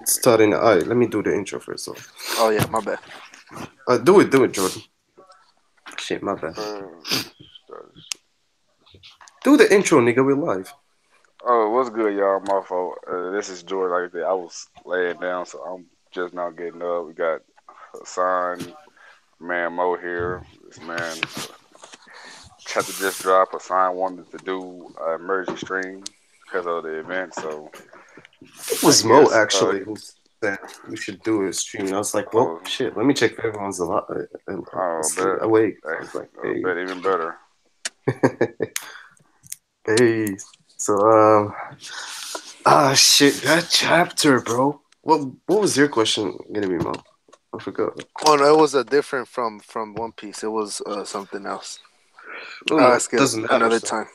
starting. All right, let me do the intro first. So, Oh yeah, my bad. do it, Jordan. Shit, my bad. Do the intro, nigga. We're live. Oh, what's good, y'all? My fault. This is George. Like I said, I was laying down, so I'm just now getting up. We got Hassan, man Mo here. This man chapter just dropped. Hassan wanted to do an emergency stream because of the event, so It I was Mo guess. actually who said we should do a stream. And I was like, well, Oh, shit. Let me check if everyone's alive, oh, asleep, bet. awake. I was like, I hey, bet even better. hey. So, shit, that chapter, bro. What was your question gonna be, Mo? I forgot. Oh no, it was a different from One Piece. It was something else. Oh I'll no, ask it doesn't matter. another So time.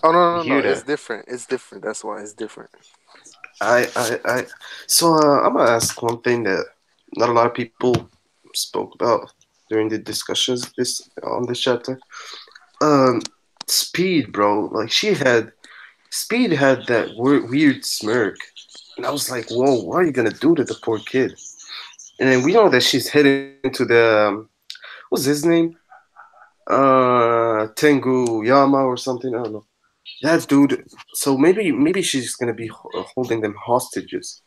Oh no! hear It's that. different. It's different. That's why it's different. I. So I'm gonna ask one thing that not a lot of people spoke about during the discussions this on this chapter. Um, Speed, bro. Like Speed had that weird smirk, and I was like, whoa, what are you gonna do to the poor kid? And then we know that she's heading to the what's his name? Tengu Yama or something. I don't know. That dude. So maybe she's gonna be holding them hostages,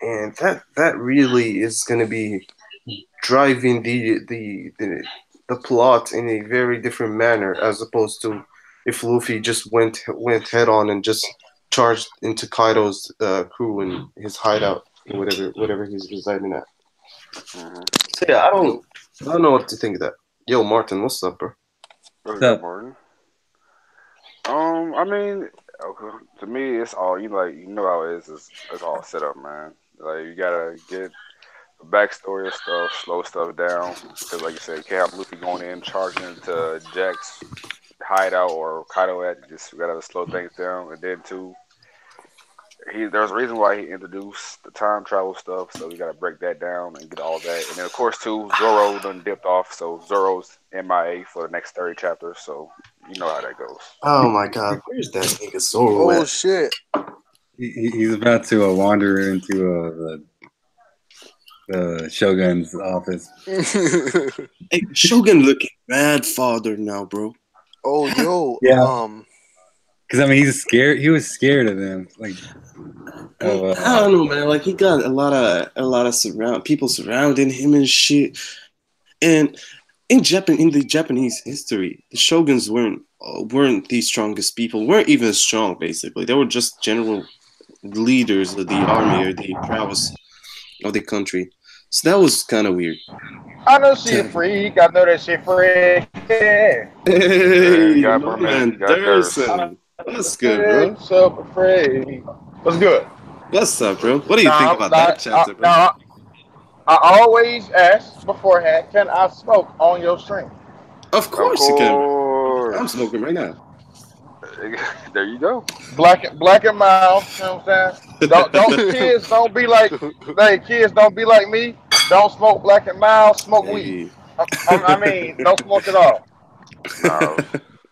and that really is gonna be driving the plot in a very different manner as opposed to if Luffy just went head on and just charged into Kaido's crew and his hideout and whatever he's residing at. Mm-hmm. So yeah, Yo, I don't know what to think of that. Yo, Martin, what's up, bro? What's What's good, up? Martin? I mean, okay, to me, it's all you know how it is. It's all set up, man. Like you gotta get the backstory of stuff, slow stuff down, because like you said, you can't have Luffy going in charging into Jack's hideout or Kaido at. Just we gotta slow things down, and then too, there's a reason why he introduced the time travel stuff, so we gotta break that down and get all that. And then of course too, Zoro done dipped off, so Zoro's MIA for the next 30 chapters, so you know how that goes. Oh my God, where's that nigga Zoro oh at? shit! He's about to wander into the Shogun's office. Hey, Shogun looking mad father now, bro. Oh yo, Yeah, because I mean he's scared. He was scared of them. Like, I don't know, man. Like he got a lot of people surrounding him and shit. And in the Japanese history, the shoguns weren't the strongest people. weren't even strong. Basically, they were just general leaders of the army or the prowess of the country. So that was kind of weird. I know she a To freak. I know that she freak. Yeah. You Hey, got my permission, man, you got curse. Durson. What's good, Freak, bro? super freak. What's good? What's up, bro? What do you think Now, about now, that chapter, bro? now, I always ask beforehand, can I smoke on your stream? Of Of course you can, bro. I'm course. smoking right now. There you go. Black and mild, you know what I'm saying? Don't kids don't be like kids don't be like me. Don't smoke black and mild, smoke weed. Hey. I mean, don't smoke at all. Nah,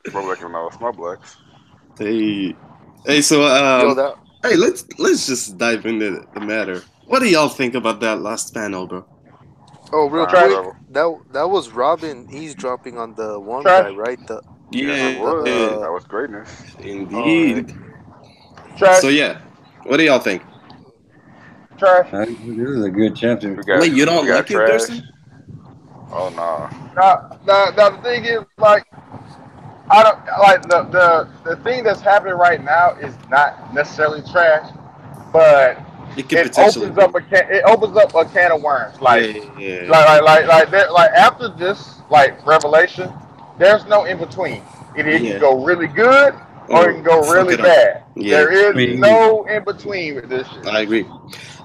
smoke black and all smoke blacks. Hey, hey. So, Yo, that. hey, let's just dive into the matter. What do y'all think about that last panel, bro? Oh, real Time Trash, quick. travel. That was Robin eavesdropping on the one guy, trash, right? The Yes, it Yeah, the was. That was greatness. all right. indeed. So trash, yeah, what do y'all think? trash. this is a good chapter. Wait, you We don't got like it, trash. Thurston? Oh nah. Now the thing is, like, I don't like the thing that's happening right now is not necessarily trash, but It could potentially be. it opens up a can of worms. Yeah, Like yeah, yeah. like after this like revelation, there's no in between. It can Yeah. go really good or it Or can go fuck really it up. bad. Yeah, There I is yeah. mean, no in between with this shit. I agree.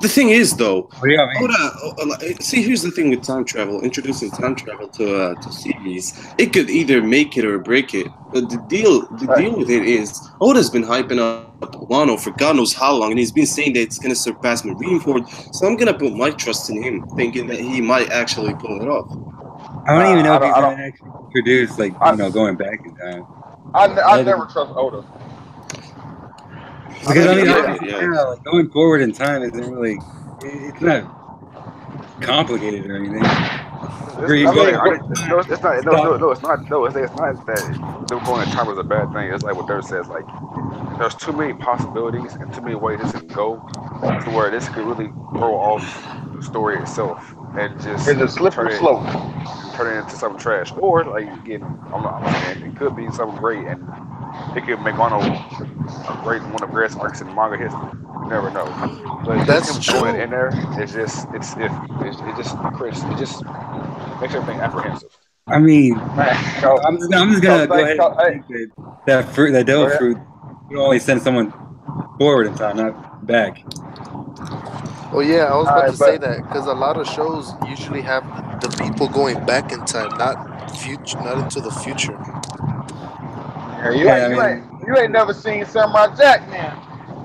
The thing is, though, what do y'all mean? see, here's the thing with time travel. Introducing time travel to series, it could either make it or break it. But the Right. deal with it is, Oda's been hyping up Wano for God knows how long, and he's been saying that it's gonna surpass Marineford. So I'm gonna put my trust in him, thinking that he might actually pull it off. I don't even know if he's I gonna don't. actually introduce like I, going back in time. I Other never trust Oda. Because I mean, Yeah, obviously, yeah. yeah, like going forward in time isn't really. It's not complicated or anything. It's, Where you it's I go mean, like forward but, in time, no, it's not. No, stop. no, no, it's not. No, it's not that them going in time is a bad thing. It's like what Dirt says. Like there's too many possibilities and too many ways this can go, to where this could really throw off the story itself and just it's a turn slippery it slope. into something trash. Or like again, I'm saying it could be something great and it could make Wano a great one of the greatest arcs in manga history. You never know. But just That's him throwing it true. in there is just it's iffy. It just it just makes everything apprehensive. I mean, Man, so, I'm just so gonna go think, ahead so, and hey, think that that go devil ahead. fruit, would only send someone forward in time, not back. Oh yeah, I was All about to right, say but that because a lot of shows usually have the people going back in time, not future, not into the future. yeah, Yeah, I mean, you ain't never seen Samurai Jack, man.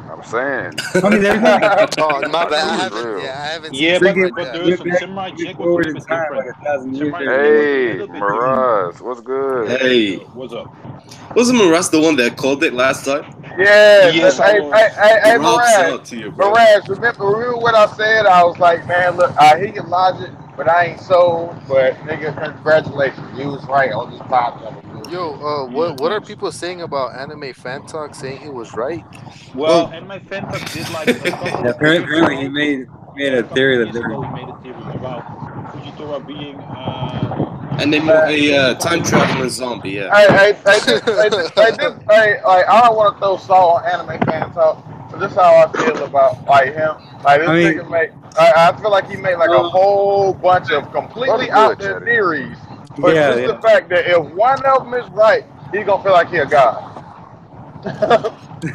I'm saying I mean, there's no Oh my I bad, know I it's haven't. real. Yeah, I haven't seen Yeah, Samurai freaking but Jack. there's went some back, Samurai went Jack was a forward little in bit time like different. 1,000 years. Samurai There, Jack was a Hey, little bit different. Mirage, what's good? Hey, What's up? wasn't Maras the one that called it last time? Yes, Yes, I was. Props Mirage, out to you, bro. Mirage. Remember what I said? I was like, man, look, I hear your logic, but I ain't sold. But nigga, congratulations, you was right on this time travel Yo, bullshit. Yeah, what are thanks. people saying about anime fan talk saying he was right? Well, Well, and my Fantach did like a couple yeah, of years apparently he ago. made A a couple theory of that years there. ago, he made a theory about Fujitora being and they Man, a identified time with Luffy. traveling zombie. Yeah. I don't want to throw salt on anime fan talk, but this is how I feel about like him. Like I this mean, nigga make, I feel like he made like a uh, whole bunch of What's completely out good, there Chetty? theories, but yeah, just the yeah. fact that if one of them is right, he gonna feel like he a god.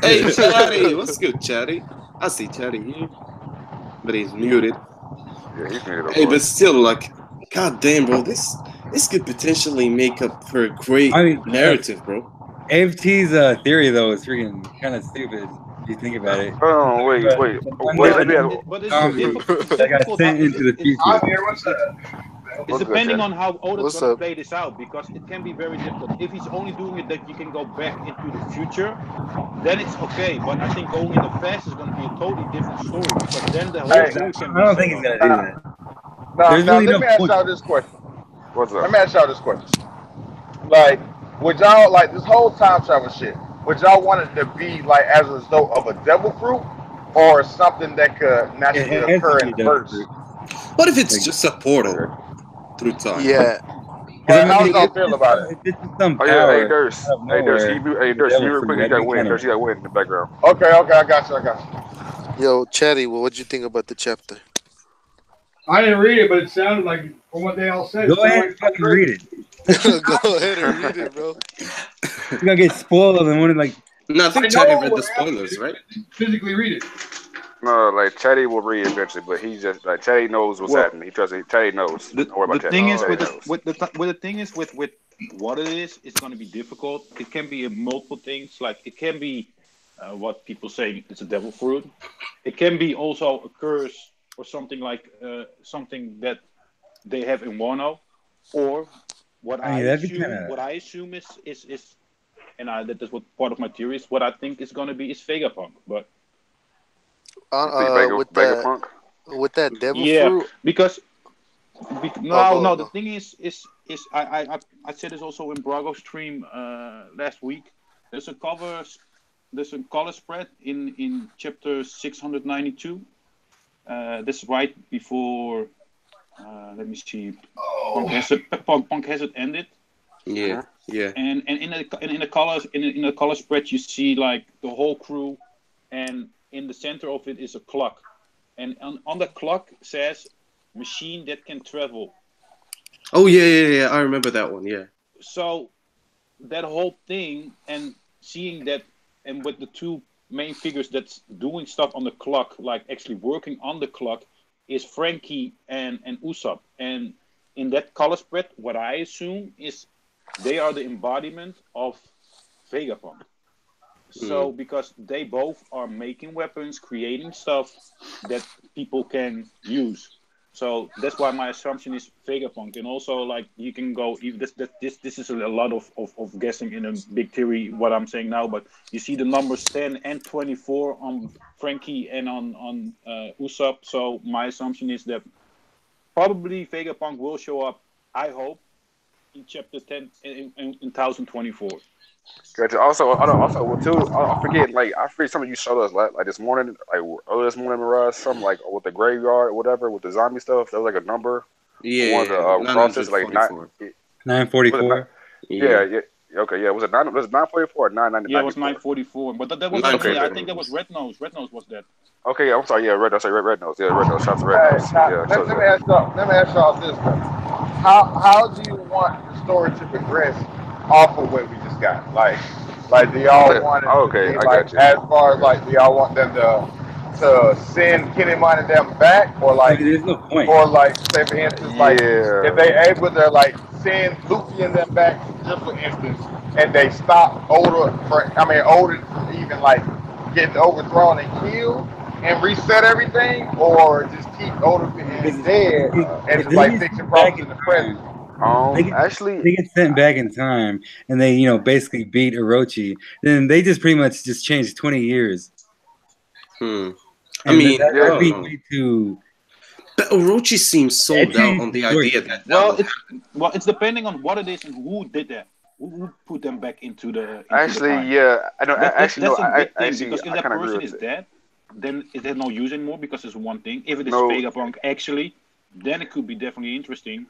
Hey, Chatty, what's good, Chatty? I see Chatty here, but he's muted. Yeah, he's muted, of Hey, but course. still, like, god damn, bro, this could potentially make up for a great I mean, narrative, bro. AFT's theory though is freaking kind of stupid if you think about it. Oh wait, But wait, the one wait. Yeah, Let of me ask. but it's zombie it's that got difficult. How sent into the I'm future. here. What's up? it's What's good, depending Chetty? on how Oda's What's gonna up? play this out because it can be very difficult. If he's only doing it that you can go back into the future, then it's okay. But I think going in the past is going to be a totally different story because then the whole Hey, story can I be don't set think he's up. gonna do now, that. There's now really let no me ask point. y'all this question. What's Let up? me ask y'all this question. Like, would y'all like this whole time travel shit? Would y'all want it to be like as a result of a devil fruit, or something that could naturally It has to occur be in a the devil verse? fruit. What if it's Like, just a portal Okay. through time? Yeah, because I But how mean, does y'all feel about it? if it's just some Oh yeah, hey power Durst, out of hey Durst, nowhere, hey like a Durst, you devil real quick, fruit, you that'd got be win. kind of. Durst, you got win in the background. Okay, I got you. I got you. yo, Chatty, well, what'd you think about the chapter? I didn't read it, but it sounded like, from what they all said, Go it sounded ahead like and something fucking great. read it. Go ahead and read it, bro. You're gonna get spoiled and want like. No, I think I Chatty know read the what happened, spoilers, right? but I didn't physically read it. No, like Chetty will read eventually, but he just like Chetty knows what's Well, happening. He trusts it. Chetty knows. the Don't worry the about Chetty. thing is Oh, Chetty with knows. the thing is with what it is, it's going to be difficult. It can be multiple things. Like it can be what people say it's a devil fruit. It can be also a curse or something like something that they have in Wano, or I mean, that'd be kind of. what I assume is and that is what part of my theory is. What I think is going to be is Vega-punk, but You think Vega with Vegapunk? that devil yeah, fruit. because Oh, no. go The no. thing is I said this also in Brago's stream last week. There's a cover, there's a color spread in chapter 692. This is right before. Let me see. Punk has it ended, Yeah, yeah. and in the colors in the color spread you see like the whole crew, and in the center of it is a clock, and on the clock says machine that can travel. Oh yeah. I remember that one. Yeah. So that whole thing and seeing that and with the two main figures that's doing stuff on the clock, like actually working on the clock, is Frankie and Usopp. And in that color spread, what I assume is they are the embodiment of Vegapunk. So Mm. because they both are making weapons, creating stuff that people can use. So that's why my assumption is Vega-punk. And also, like, you can go. This is a lot of guessing in a big theory. What I'm saying now, but you see the numbers 10 and 24 on Frankie and on Usopp. So my assumption is that probably Vega-punk will show up. I hope in chapter 10 in 1024. Gotcha. Also, well, too, I forget. Like, I forget something you showed us like this morning, like earlier this morning, Mirage. Something like with the graveyard, or whatever, with the zombie stuff. There was like a number. Yeah, One of the crosses, like 944. 944. Yeah. Okay. Yeah. Was it 944 or 990? Yeah, it was 944. But that was not me. I think that was Red Nose. Red Nose was that. Okay. I'm sorry. Yeah. Red Nose. Red Nose. Yeah. Red Nose. Shout out to Red Hey, Nose. now, Yeah. let me ask y'all this though. How do you want the story to progress off of what we just got? Like do y'all want it to be I like got you. as far as like do y'all want them to send Kinemon and them back or like There's no point. or like say for instance like Yeah. if they able to like send Luffy and them back just for instance and they stop Oden from even like getting overthrown and killed and reset everything or just keep Oden being dead and just like fixing problems in the present. Actually, they get sent back in time, and they basically beat Orochi. Then they just pretty much just changed 20 years. I And mean, that'd be way too. but Orochi seems sold out on the idea that will happen. Well, it's depending on what it is and who did that. Who put them back into the actually, time. yeah. I know. That's a big thing Actually, because if I that kind of agree person with is it. dead, then it has no use anymore because it's one thing. If it is No. Vega-punk actually, then it could be definitely interesting.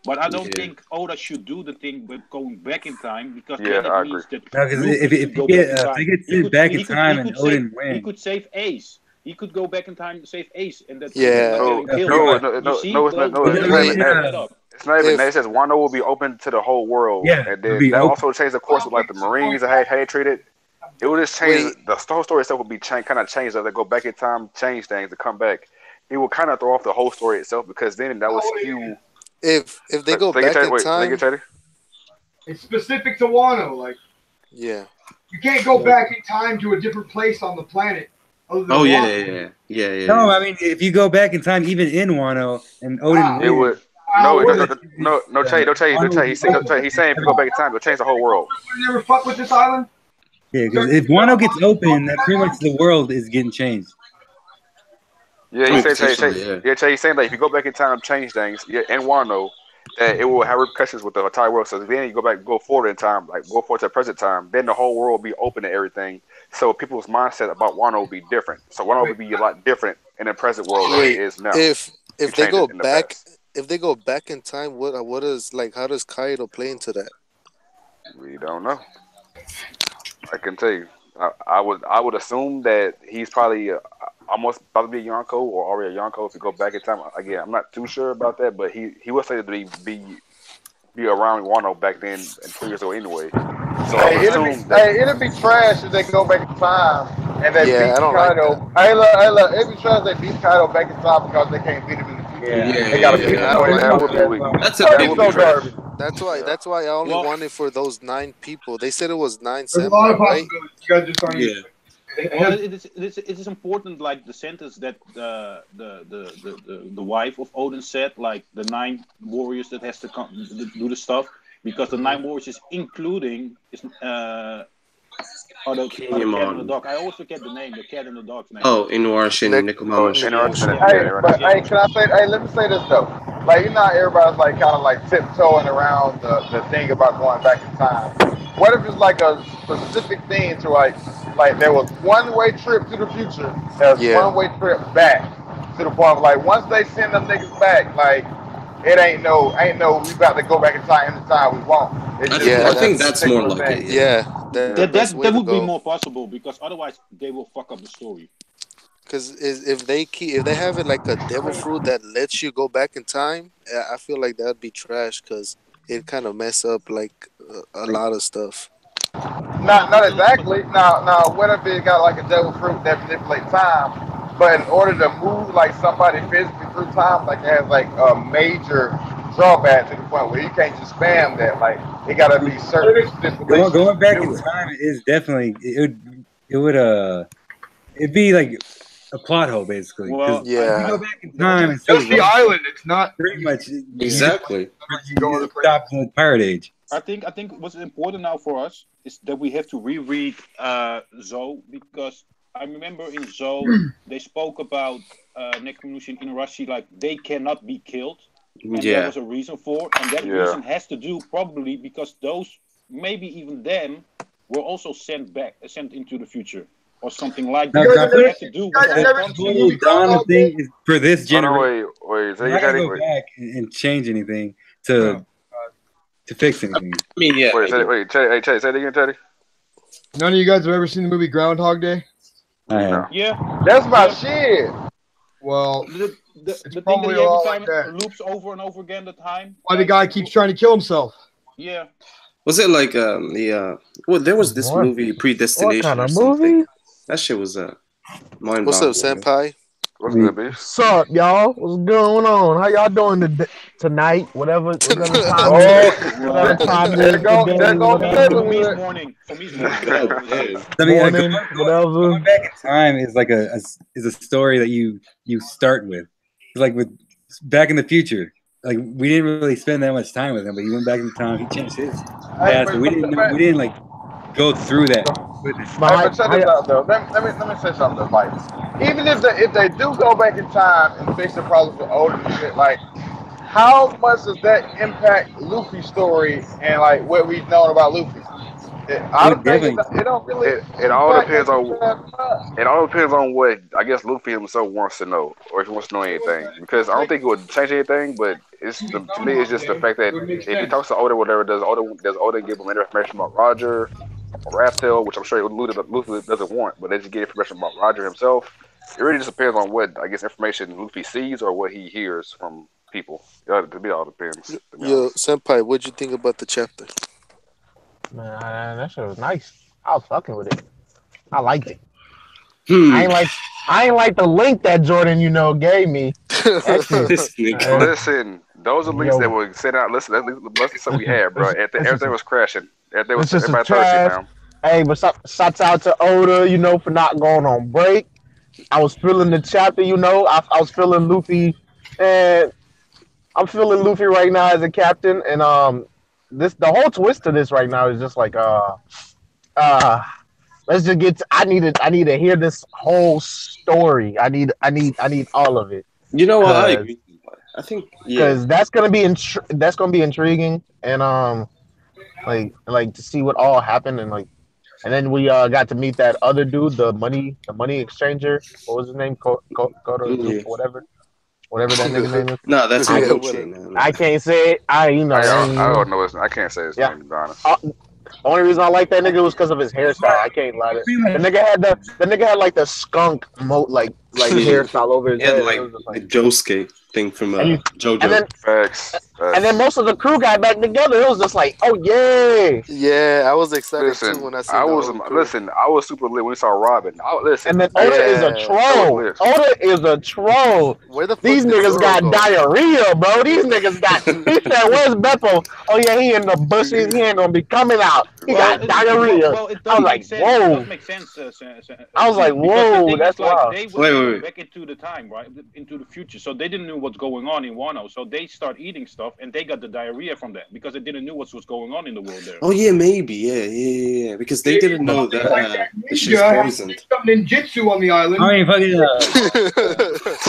But I don't Yeah. think Oda should do the thing with going back in time because Yeah, then I it means agree. that No, 'cause Luffy if should you go get back in time. they get sent back in time and save, Oden he wins. could save Ace. He could go back in time to save Ace, and that's Yeah. not getting No, killed. no, You see, no, it's not. No, those it's things not are even set that. up. It's not even If that. It says Wano will be open to the whole world, Yeah, and it'll then be that open. also changed the course of like the Marines and how they treated. It would just change Wait. the whole story itself would be kind of changed. That they go back in time, change things to come back. It will kind of throw off the whole story itself because then that would skew. if they go back in Wait, time, It's specific to Wano. Like yeah. you can't go back in time to a different place on the planet. Other than Oh Wano. yeah. No, I mean if you go back in time, even in Wano and Odin It would. wins. No, Che. He's saying if you go back in time, it'll change the whole world. You never fuck with this island. Yeah, because if Wano gets open, that pretty much the world is getting changed. Yeah, I he mean, said, potentially, yeah. Che, he's saying that if you go back in time, change things, and Wano, that it will have repercussions with the entire world. So then you go forward in time, like go forward to the present time, then the whole world will be open to everything. So people's mindset about Wano will be different. So Wano will be a lot different in the present world than it is now. If You they changed go it in the back, past. if they go back in time, what is like? How does Kaido play into that? We don't know. I can tell you. I would assume that he's probably almost about to be a Yonko or already a Yonko if you go back in time. Again, I'm not too sure about that, but he would say that be around Wano back then and 2 years ago anyway. So I would assume that. It'll be trash if they go back in time and they Yeah, beat I don't like Kaido. Hey, look, it'd be trash if they beat Kaido back in time because they can't beat him in the future. Yeah. They gotta Yeah, beat I him. don't like That would be weak. That's a That big would be so trash. garbage. That's why I only Well- wanted for those 9 people. They said it was 9 There's a lot samurai, of right? possibilities. You guys just aren't. Yeah. Well, it is important, like the sentence that the wife of Odin said, like the 9 warriors that has to come do the stuff, because the 9 warriors is including the cat in the dog. I always forget the name, the cat in the dog's name. Oh, Inuarashi and Nekomamushi. Hey, can I say? Hey, let me say this though. Like, you know, how everybody's like kind of like tiptoeing around the thing about going back in time. What if it's like a specific thing to like there was one-way trip to the future, there's one-way trip back to the point of like once they send them niggas back, like it ain't no we about to go back in time anytime we want. I think that's more like it. Yeah, That would be more possible because otherwise they will fuck up the story. Because if they have it like a devil fruit that lets you go back in time, I feel like that'd be trash because it kind of mess up like a lot of stuff. Not exactly. Now, what if it got like a devil fruit that manipulates time? But in order to move like somebody physically through time, like it has like a major drawback to the point where you can't just spam that. Like it gotta be certain stipulations. Going back to in do it. time is definitely it'd be like a plot hole basically. Well, Because Yeah. you go back in time and see Just the island. It's not. pretty much Exactly. Go to stop the pirate age. I think what's important now for us is that we have to reread Zoe, because I remember in Zoe they spoke about Nekomamushi and Inuarashi like they cannot be killed, and there Yeah. was a reason for, and that Yeah. reason has to do probably because those, maybe even them, were also sent into the future or something like No, that. no, It had to do with guys the have whole never concept. seen the whole movie Donna Groundhog thing Day? is for this Oh, no, generation. wait. Say You're you not gonna Teddy. go Wait, back and change anything Oh. to fix anything. I mean, yeah. wait, Teddy, hey, Teddy, say it again, Teddy. None of you guys have ever seen the movie Groundhog Day? I have. No. Yeah, That's my Yeah. shit. Well, the thing that probably he every all time like that. loops over and over again the time. why the guy keeps trying to kill himself? Yeah. Was it like well, there was this What? movie What Predestination kind or of something. movie? That shit was mind What's up, boggling. senpai? What's good, beef? What's up, y'all? What's going on? How y'all doing tonight? Whatever time it is. Oh, Whatever time it there is go today. Bubba For Whatever me, it's with morning. For me, it's God morning. damn. I mean, morning, whatever. going back in time is like is a story that you start with. It's like with Back in the Future. Like we didn't really spend that much time with him, but he went back in time. He changed his past, but we didn't like go through that with it. But Hey, but check this out though. Let me say something. Like, even if they do go back in time and fix the problems with Oden and shit, like, how much does that impact Luffy's story and like what we've known about Luffy? I don't think it don't really. It all impact depends nothing on that much. it all depends on what I guess Luffy himself wants to know, or if he wants to know anything. Because I don't think it would change anything, but to me it's just the fact that It would make if he sense. talks to Oda, whatever, does Oda give him information about Roger or Raftel, which I'm sure Luffy doesn't want, but they just get information about Roger himself. It really just depends on what I guess information Luffy sees or what he hears from people. To me, it all depends. To be Yo, honest. senpai, what'd you think about the chapter? Man, that shit was nice. I was fucking with it. I liked it. Hmm. I ain't like the link that Jordan, gave me. Actually, This nigga. Listen, those are links Yo. that were sent out. Listen, that's what we had, bro. Everything was crashing. Everything was It's just everybody some thirsty, trash. man. Hey, but shouts out to Oda, for not going on break. I was feeling the chapter, I was feeling Luffy, and I'm feeling Luffy right now as a captain, and the whole twist to this right now is just like let's just get. I need to hear this whole story. I need all of it. You know what? I Cause, agree. I think yeah. Because that's gonna be intriguing, and like to see what all happened, and then we got to meet that other dude, the money exchanger. What was his name? Koto, Yeah. whatever that nigga name is. No, that's Yeah, Orochi. whatever. No. I can't say it. I I don't know. I can't say his Yeah. name, to be honest. Only reason I like that nigga was because of his hairstyle. I can't lie to it. The nigga had like the skunk like hairstyle over his He had head. like It was just the Josuke thing from And you- JoJo. and then Facts. and then most of the crew got back together. It was just like, oh yeah. Yeah, I was excited Listen, too when I seen I the was whole crew. I was super lit when we saw Robin. And then Oda is a Yeah. troll. That was Oda is a troll. Where the fuck These did niggas Zoro got go? diarrhea, bro. These niggas got. He said, "Where's Beppo?" Oh yeah, he in the bushes. He ain't gonna be coming out. He got diarrhea. Well, it I does was make like, sense. It whoa. does make sense. I was like, because the whoa, thing that's is, like, wild. they Wait. went back into the time, right, into the future. So they didn't know what's going on in Wano. So they start eating stuff, and they got the diarrhea from that because they didn't know what was going on in the world there. Oh yeah, maybe. Yeah. Because they didn't know that the shit's Ninja had poisoned. some ninjutsu on the island. I mean, fucking.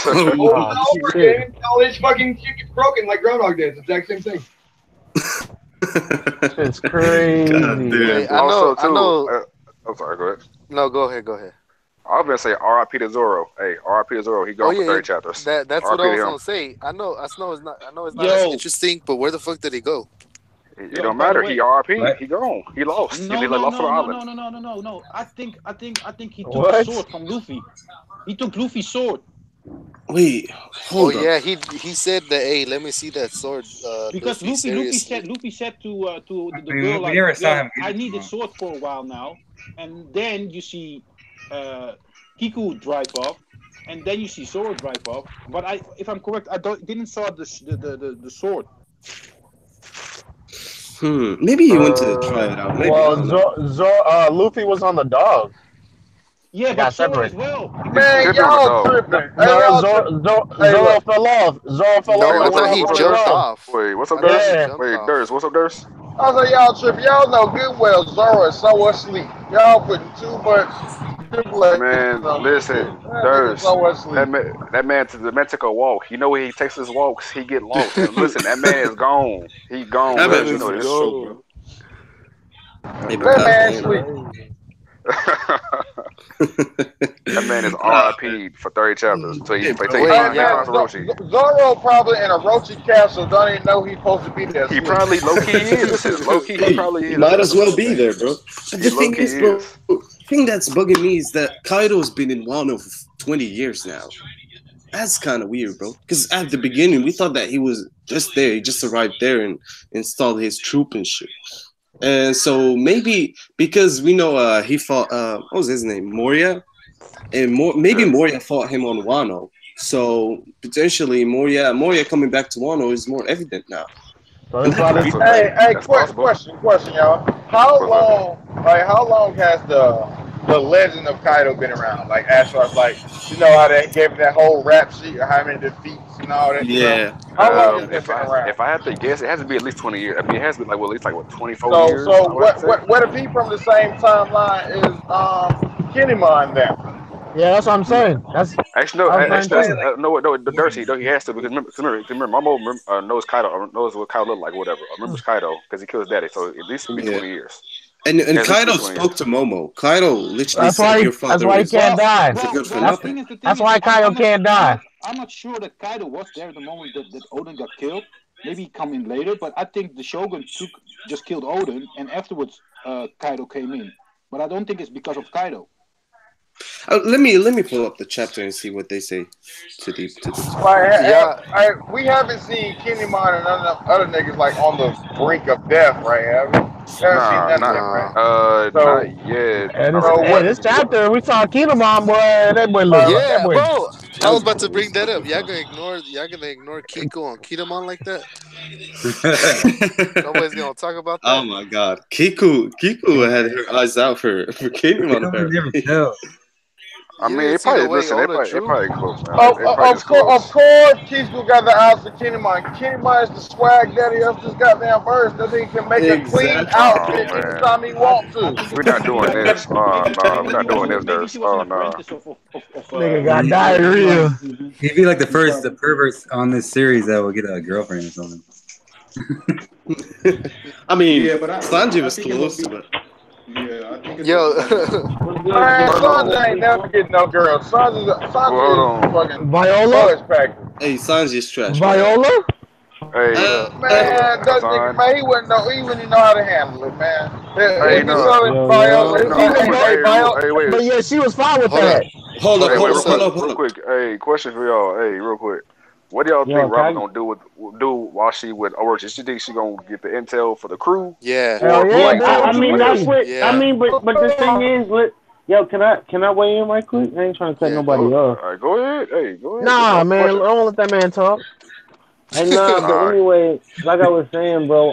Over Oh, and over shit. again, all his fucking shit gets broken like Groundhog Day. It's the exact same thing. It's crazy. God damn. Wait, I Also, too. know. I'm sorry. Go ahead. No, go ahead. I was gonna say R.I.P. to Zoro. Hey, R.I.P. to Zoro. He gone for 30 chapters. That's what R.I.P. I to was him. gonna say. I know it's not Yo. as interesting, but where the fuck did he go? It Yo, don't by the matter. way- He R.I.P. What? He gone. He lost. No, he no, lost no, on the no, island. no. I think he took What? the sword from Luffy. He took Luffy's sword Wait, Oh hold up. yeah, he said that. Hey, let me see that sword. because Luffy, Luffy seriously. said to the We girl, like, never saw "Yo, him give I it to need a him. sword for a while now," and then you see Kiku drive off, and then you see Zoro drive off. But if I'm correct, I didn't saw the sword. Maybe he went to try it out. Maybe I Well, don't know. Luffy was on the dog. Yeah, They but got Zoro as separated. well. Man, Different, y'all though. tripping. Hey, No, y'all tripping. Hey, Zoro look. fell off. Zoro fell off No, Wait, and I went thought what's off up? he on What's his up, jumped Durs? own. off. Wait, what's up, I thought Durs? he Yeah. jumped Wait, off. Durs, what's up, Durs? I was like, y'all tripping. Y'all know good well Zoro is so asleep. Y'all putting too much stipulations Man, on this shit. listen, That nigga Durs. so asleep. The man took a walk. You know when he takes his walks, he get lost. And listen, that man is gone. He gone, That man Durs. You Let's know is this. so bro. go. Hey, but That That's man goddamn. sleep. crazy. That man is Ah, RIP'd for 30 chapters until hey, he bro. take Wait, Hey he man, finds y'all. Orochi. Zoro probably in a Rochi castle. Don't even know he's supposed to be there He asleep. probably low key is. Listen, low key he Hey, probably he is. That's might that's as another well be thing. there, bro. But He the low thing key is, bro, is. the thing that's bugging me is that Kaido's been in Wano for 20 years now. That's kind of weird, bro. Because at the beginning, we thought that he was just there. He just arrived there and installed his troop and shit. And so maybe because we know he fought, what was his name? Moria? And maybe Yeah. Moria fought him on Wano. So potentially Moria coming back to Wano is more evident now. So And it's that's probably That's weird. a, Hey, that's possible. question, y'all. How What's up? long has the legend of Kaido been around? Like as far as like, you know how they gave it that whole rap sheet of how many defeats and all that stuff. Yeah. How long has it If been I around? if I had to guess, it has to be at least 20 years. I mean, it has to be like well, at least like what 24 So years. I would have to say. what if he from the same timeline is Kinemon then? yeah. That's what I'm saying. That's Actually, no. I was saying Actually, too. no. Darcy, no, he has to because remember my mom knows Kaido, knows what Kaido look like, whatever. Remembers Kaido because he killed his daddy. So at least be Yeah. 20 years. And It has at least Kaido be 20 years. spoke to Momo. Kaido literally That's said, why. "Your That's father why he is can't Well, die. good for the That's nothing." thing is, that's why Kyle can't die. I'm not sure that Kaido was there the moment that Oden got killed. Maybe he come in later, but I think the Shogun just killed Oden, and afterwards Kaido came in. But I don't think it's because of Kaido. Let me pull up the chapter and see what they say to the chapter. Like, Yeah, we haven't seen Kinemon and none of the other niggas like on the brink of death, right? Have we? We haven't seen Nah, none of not them, right? nah. So, not yet. And Not this, right so hey, yet. what? this chapter we saw Kinemon boy. That boy look. Uh, That Yeah, boy. bro. I That was was about to bring crazy. that up. Y'all gonna ignore Kiko and Kitamon like that? Nobody's gonna talk about Oh that. my God, Kiku had her eyes out for You Kingdom don't never apparently. tell. I You mean, didn't it see the probably way listen. Oda It drew. probably close, man. It probably just of close. course, Kizu got the eyes for Kinemon. Kinemon is the swag daddy of this goddamn verse. That he can make a clean Exactly. Oh outfit man, anytime he I, want I to. think we're it's not maybe doing like this. Nah, we're not doing this, maybe Durs. she was an Oh no. apprentice of Nigga got He, diarrhea. he'd be like the perverts on this series that will get a girlfriend or something. I mean, Yeah, but Sanji I was think it will close, be. but Yeah, I think it will Yo, be. Man, Hold on. Sanji ain't never get no girl. Well, hold Sanji is on. fucking Viola. fudge packer. hey, Sanji's trash, bro. Viola. what Hey, Uh, up? uh, Man, that nigga, Hassan. man, he wouldn't even know how to handle it, man. Hey, If it's no, other Yo Viola, yo. no. Even though, hey, Viola, Wait. but yeah, she was fine with hold up, that. hold up, Wait, Wait, hold up, what's real hold up? quick, up, hold real up. quick. Hey, question for y'all. Hey, real quick. What do y'all think Yo, Robin can gonna do while she with Orochi? She think she gonna get the intel for the crew, Yeah, hell or yeah, like boy. I What you mean, that's mean? what I yeah. mean, but the thing is, yo, can I weigh in right quick? I ain't trying to cut Yeah, nobody go? go. off. All right, go ahead. Hey, go ahead. That's Nah, all the man. question. Don't let that man talk. And nah, but All right. anyway, like I was saying, bro,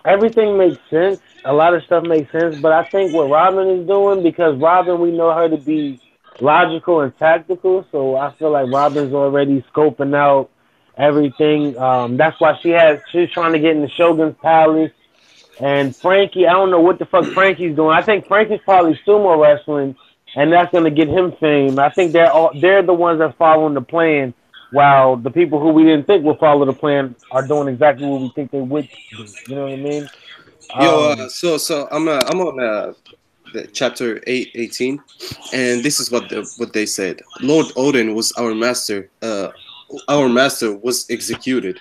everything makes sense. A lot of stuff makes sense, but I think what Robin is doing, because Robin, we know her to be logical and tactical, so I feel like Robin's already scoping out everything. That's why she's trying to get in the Shogun's palace. And Frankie, I don't know what the fuck Frankie's doing. I think Frankie's probably sumo wrestling, and that's gonna get him fame. I think they're the ones that following the plan, while the people who we didn't think would follow the plan are doing exactly what we think they would do. You know what I mean? Yo, Um, so I'm on the chapter 18, and this is what they said. Lord Odin was our master. Our master was executed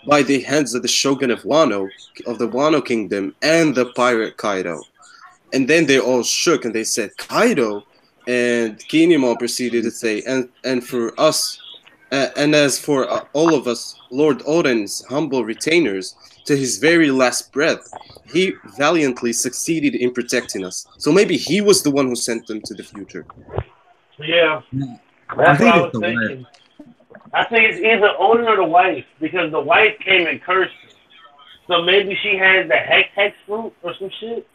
by the hands of the Shogun of Wano, of the Wano Kingdom, and the pirate Kaido. And then they all shook and they said, Kaido? And Kinemon proceeded to say, and for us, and as for all of us, Lord Odin's humble retainers, to his very last breath, he valiantly succeeded in protecting us. So maybe he was the one who sent them to the future. yeah, I that's what think I it's was the wife. thinking. I think it's either Odin or the wife, because the wife came and cursed him. So maybe she has the hex fruit or some shit.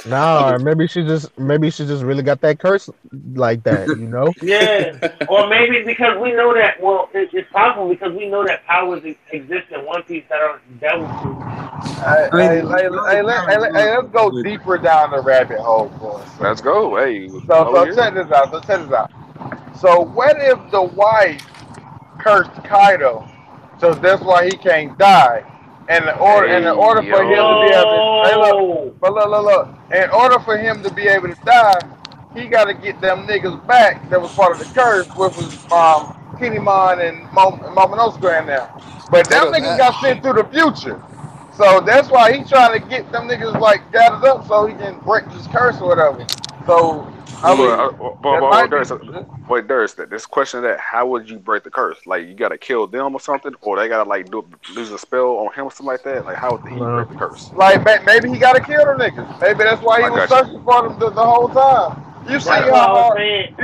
Nah, maybe she just really got that curse like that, you know? Yeah, or maybe because we know that. Well, it's possible because we know that powers exist in One Piece that are devil fruit. I mean, we know the power Let's go with deeper down the rabbit hole for a Let's second. go. Hey, So, over so here. check this out. So check this out. So what if the wife cursed Kaido, so that's why he can't die? In Hey, order for him to be able to, hey look, Yo, but look. In order for him to be able to die, he got to get them niggas back that was part of the curse, which was Kinemon and Momonosuke in there. But Hold them up. niggas got sent to the future. So that's why he trying to get them niggas like gathered up so he can break this curse or whatever. So I But, Hmm. mean, that might be. Darius, wait, Darius, this question that how would you break the curse? Like you gotta kill them or something, or they gotta like lose a spell on him or something like that. Like how would he No. break the curse? Like maybe he got to kill them niggas. Maybe that's why he I was got you. searching for them the whole time. You see that's Yeah. why how I was hard saying.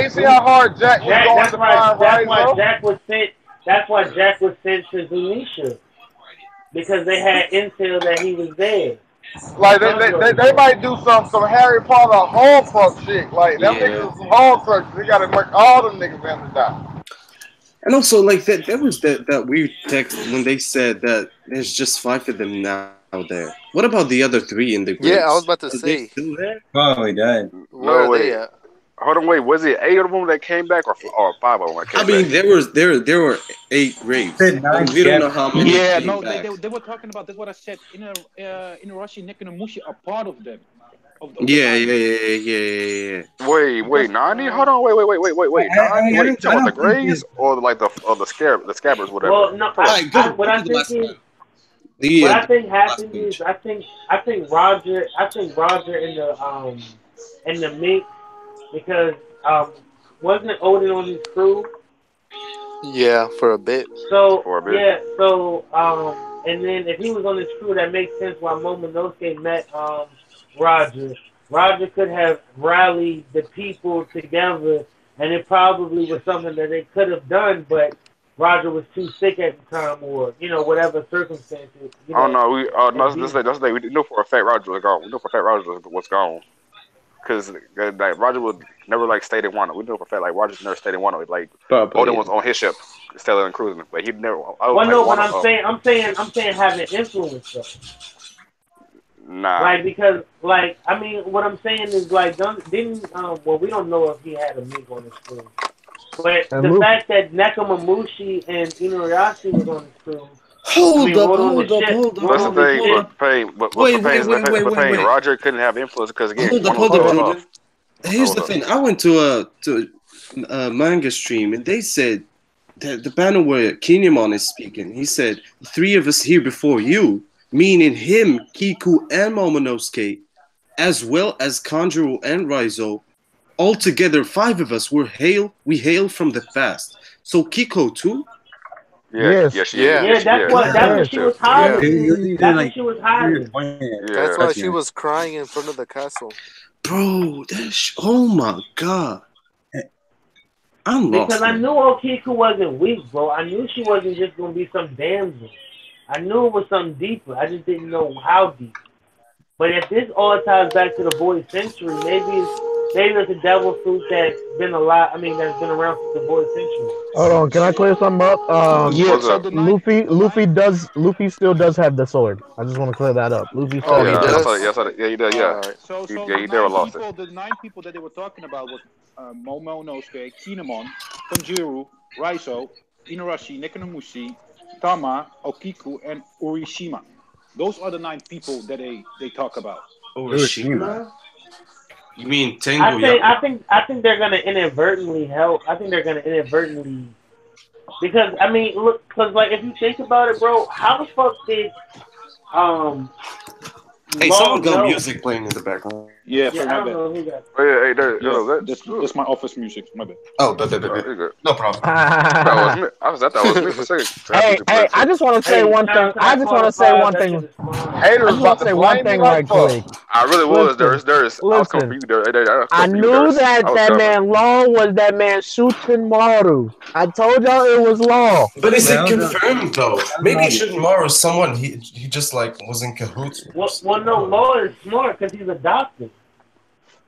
you see how hard Jack was Jack, going to find that's why Rizzo. Jack was sent. That's why Jack was sent to Zunisha because they had intel that he was there. The Like Sunbro was they there. might do some Harry Potter Horcrux shit. Like them Yeah. niggas is some Horcruxes. They gotta make all them niggas for him to die. And also, like that was that weird text when they said that there's just 5 of them now there. What about the other 3 in the Yeah, I graves? was about to Are they say, still there? probably died. where No are they wait. at? Hold on, wait. Was it 8 of them that came back, or 5 of them that I came back? mean, there were 8 graves, Said but 9 we don't know scabbards. how many Yeah, came no, back. they were talking about. That's what I said. Inarashi, Nick, and Mushi are part of them, of the Yeah, nine. yeah. Wait, Because 90? Hold on, wait, 90? I Wait, you talking about the don't think grays or like the scabbards, whatever? Well, no, Hold All up. right, go what to I the think last is the what uh, I the think last happened is page. I think Roger in the mix because wasn't Oden on his crew? Yeah, for a bit. So For a bit. yeah, and then if he was on his crew, that makes sense why Momonosuke met Roger. Roger could have rallied the people together, and it probably was something that they could have done, but Roger was too sick at the time, or whatever circumstances, Oh no, may no, be. that's the day. We know for a fact Roger was gone. We know for a fact Roger was gone because like Roger would never like stayed in Wano. We know for a fact like Roger never stayed in Wano. Like Probably, Oden yeah. was on his ship, sailing and cruising, but he never. I was Well, like no, but Wano. I'm saying having influence though. Nah. Like because like I mean what I'm saying is like didn't well we don't know if he had a mink on his crew. But And the Luffy, fact that Nekomamushi and Inuyasha was on his crew, I Hold mean up, rode on the hold up, ship, hold up, But that's rode the on hold the up, thing. hold ship. up. But Wait, wait, wait, wait, wait, wait. Roger couldn't have influence because again, Hold up, one was hold up, still Jordan. off. Here's Hold the up. thing. I went to a manga stream and they said that the panel where Kinemon is speaking, he said 3 of us here before you, meaning him, Kiku, and Momonosuke, as well as Kanjuro and Raizo, altogether 5 of us we hail from the past. So Kiko too? Yeah, yes, Yeah, That's what yes. she was Yeah. hiding. You didn't That's what like she was you're hiding. pointing that's Yeah. why touching she it. was crying in front of the castle. Bro, oh my god. I'm Because lost, I man. knew Okiku wasn't weak, bro. I knew she wasn't just gonna be some damsel. I knew it was something deeper. I just didn't know how deep. But if this all ties back to the void century, maybe it's a devil fruit that's been alive. I mean, that's been around since the void century. Hold on, can I clear something up? Yeah, What's so up? Luffy still does have the sword. I just want to clear that up. Luffy Oh, still he has Yeah, the I sword. saw it. does. Yeah, I saw it. Okay. Yeah, he did. Yeah, All right. so he never lost it. the 9 people that they were talking about was Momonosuke, Kinemon, Tanjiro, Raizo, Inuarashi, Nekomamushi, Tama, Okiku, and Urishima. Those are the 9 people that they talk about. Hiroshima. Urashima? You mean Tengo I think they're gonna inadvertently help. I think they're gonna inadvertently because I mean, look, because like if you think about it, bro, how the fuck did Hey, someone Law got know? music playing in the background. Yeah, Yeah, sorry, I my don't bad. know who got. Oh, yeah, hey, there, Yeah, that's that's my office music. My bad. Oh, you good. no problem. I thought it was me. I thought it was me for a second. So I Hey, music hey, playing I too. just want to say Hey, one shout out thing. to I that just want quarter to say five. one That shit thing. is fun. I Haters just want about to to say one flame me thing like right fuck. quick. I really was. Listen, I was coming for listen. you. I was I coming for you, knew Darius. I that was that coming. man Law was that man shooting Maru. I told y'all it was Law. But is it That was confirmed though? Maybe it August. shouldn't Maro someone he just like was in cahoots with or Well, something. no, Law is smart because he's a doctor.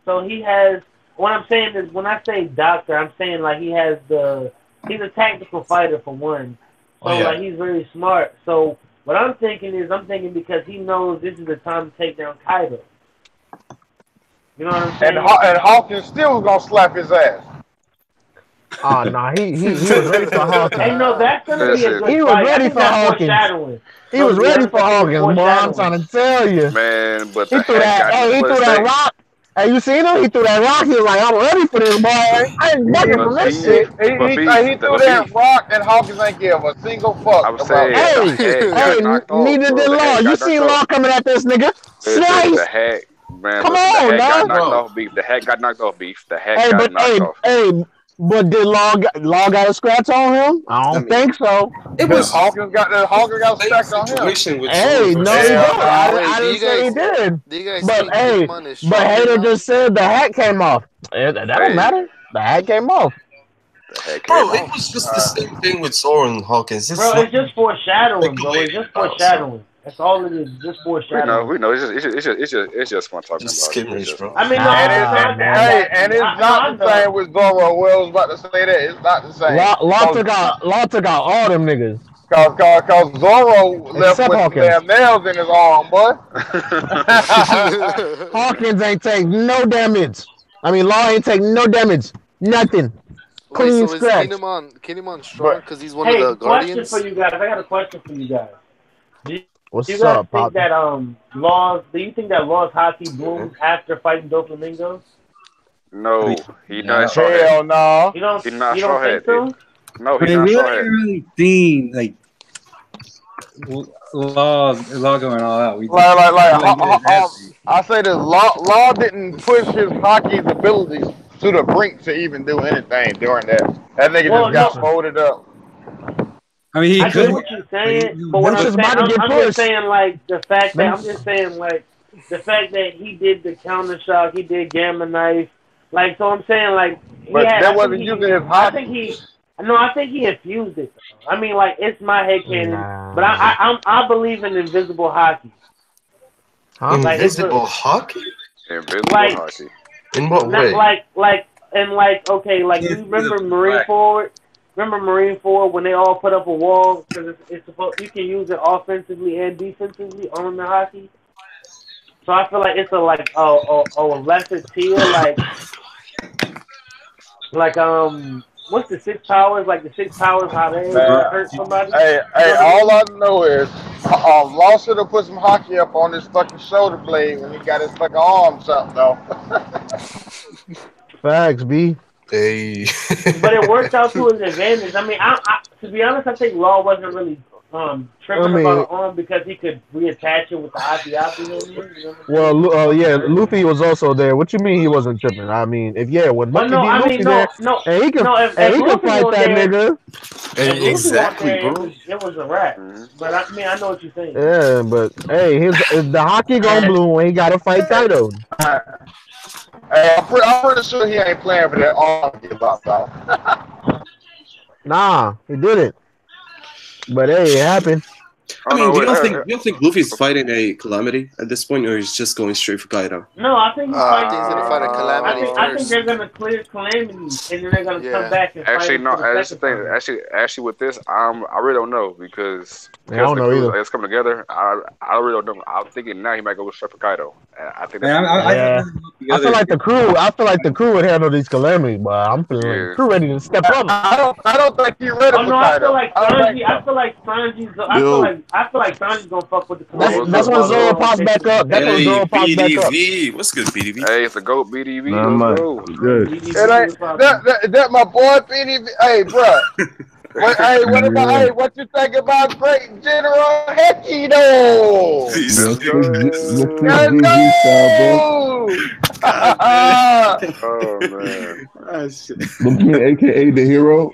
So he has. What I'm saying is, when I say doctor, I'm saying like he's a tactical fighter for one. Oh So yeah. like he's very smart. So what I'm thinking is, I'm thinking because he knows this is the time to take down Kaido. You know what I'm saying? And Hawkins still was gonna slap his ass. Oh no, he was ready for Hawkins. Hey, no, that's gonna be a Listen, good He was fight. I ready think for that's Hawkins. foreshadowing. He No, was to be ready honest, for I think it's Hawkins, boy. I'm foreshadowing. trying to tell you. man, but He the threw hat that. got. Hey, he But threw the that thing, rock. Hey, you seen him? He threw that rock. He was like, I'm ready for this, boy. I ain't bucking from but this beef, shit. but beef, He threw but that beef. rock, and Hawkins ain't give a single I fuck was about saying that. the Hey, hat hey, got knocked off, neither bro. did The Law. hat You got knocked seen off. Law coming at this nigga? Listen, the Slice. hat, man. Come Listen, the on, hat got dog. knocked Bro, off. Beef. The hat got knocked off. Beef. The hat Hey, got but knocked off. but did Law got a scratch on him? I I don't mean, think so. it Cause was Hawkins got same stacked on him. situation with Zoro Hey, no, versus he Hell did. Haki. no. Wait, I didn't say he did. do you guys But think hey, Kinemon is but stronger Hater now? just said the hat came off. That don't Hey, matter. The hat came off. the hat came Bro, it off. was just the same thing with Zoro and Hawkins. It's Bro, not it's just foreshadowing, bro. It's speculating just about, so foreshadowing. That's all it is. Just We know. foreshadowing. We know. It's just fun talking just about it. It's skimmers, just bro. fun. I mean, no, Nah, I man. Hey, got and you. it's No, not I the know. same with Zoro. Well, I was about to say that it's not the same. Law took out all them niggas Cause Zoro left except with some Hawkins. damn nails in his arm, boy. Hawkins ain't take no damage. I mean, Law ain't take no damage. Nothing. Wait, Clean so is scratch. Kinemon strong But because he's one of Hey, the question for guardians? you guys. I got a question for you guys. Do you What's guys up, think Poppy? that Do you think that Law's Haki blooms after fighting Doflamingo? I mean, no, he not no. straw hat. hell no. He not You straw don't think hat. so? No, he But not we straw haven't hat. even really seen like law going all out. We just Like, really good athlete. I say this. Law didn't push his hockey's abilities to the brink to even do anything during that. That nigga just Well, got no, Listen, folded up. I mean, he I get could, what you're but saying, but what them I'm shit's saying, about to get I'm just pushed. saying like Them, I'm just saying like the fact that he did the counter shock, he did gamma knife, like so I'm saying like But that wasn't using his I hockey. think he, no, I think he infused it. I mean like it's my head canon, but nah. I believe in invisible hockey. Huh? Like it's a, Invisible Haki? Invisible like hockey. In what not way? okay, like can't you see the remember Marine black. Forward? Remember Marine Forward when they all put up a wall because it's supposed you can use it offensively and defensively on the hockey. So I feel like it's a lesser tier what's the six powers, like the six powers how they Man, hurt somebody. You know hey, what I all mean? I know is Law should have put some hockey up on his fucking shoulder blade when he got his fucking arm chopped off. Facts, B. Hey. But it worked out to his advantage. I mean, to be honest, I think Law wasn't really I tripping about mean, an arm because he could reattach it with the Api in there. You know what I'm well, saying? yeah, Luffy was also there. What you mean he wasn't tripping? I mean, if yeah, when Well, Monkey no, D. I mean, Luffy there, no. and If he could Luffy fight wasn't that there, nigga. if Luffy wasn't Exactly, there, bro. it was a wrap. Mhm. But I mean, I know what you're saying. Yeah, but hey, the hockey gonna bloom when he gotta fight Kaido. Hey, I'm pretty sure he ain't playing for that arm to get lopped off. Nah, he didn't. But hey, it happened. Oh I mean, no, do you wait. don't think Luffy's fighting a calamity at this point, or he's just going straight for Kaido? No, I think he's I fighting. think he's gonna fight a calamity I think first. they're gonna clear Calamity, and then they're gonna come Yeah. back and fight Actually, him no. for the That's the second thing. time. Actually, with this, I really don't know Yeah, I don't the know crew either. is coming together. I really don't know. I'm thinking now he might go straight for Kaido. And I think that's Man, what he's I gonna Yeah, thought the I feel other. like the crew. I feel like the crew would handle these calamities, but I'm do. feeling like the Yeah. crew ready to step up. I don't think he's ready Oh for no, I feel Kaido. like I don't think Sanji. so. Yo, I feel like Sanji's gonna fuck with the What That's was Calamity that's up? when while Zoro Zoro pops takes back him to up. That's when jail. hey, Zoro pops back up. BDV. What's good, BDV? Hey, it's the GOAT BDV. Not Let's much. go. I'm good. It ain't that my boy Benny. Hey, bruh. What about? Hey, what you think about Great General Heki though? Let's Let's go. GG style, bro. go! God damn. Oh man, Ah, shit. Luffy, aka the hero.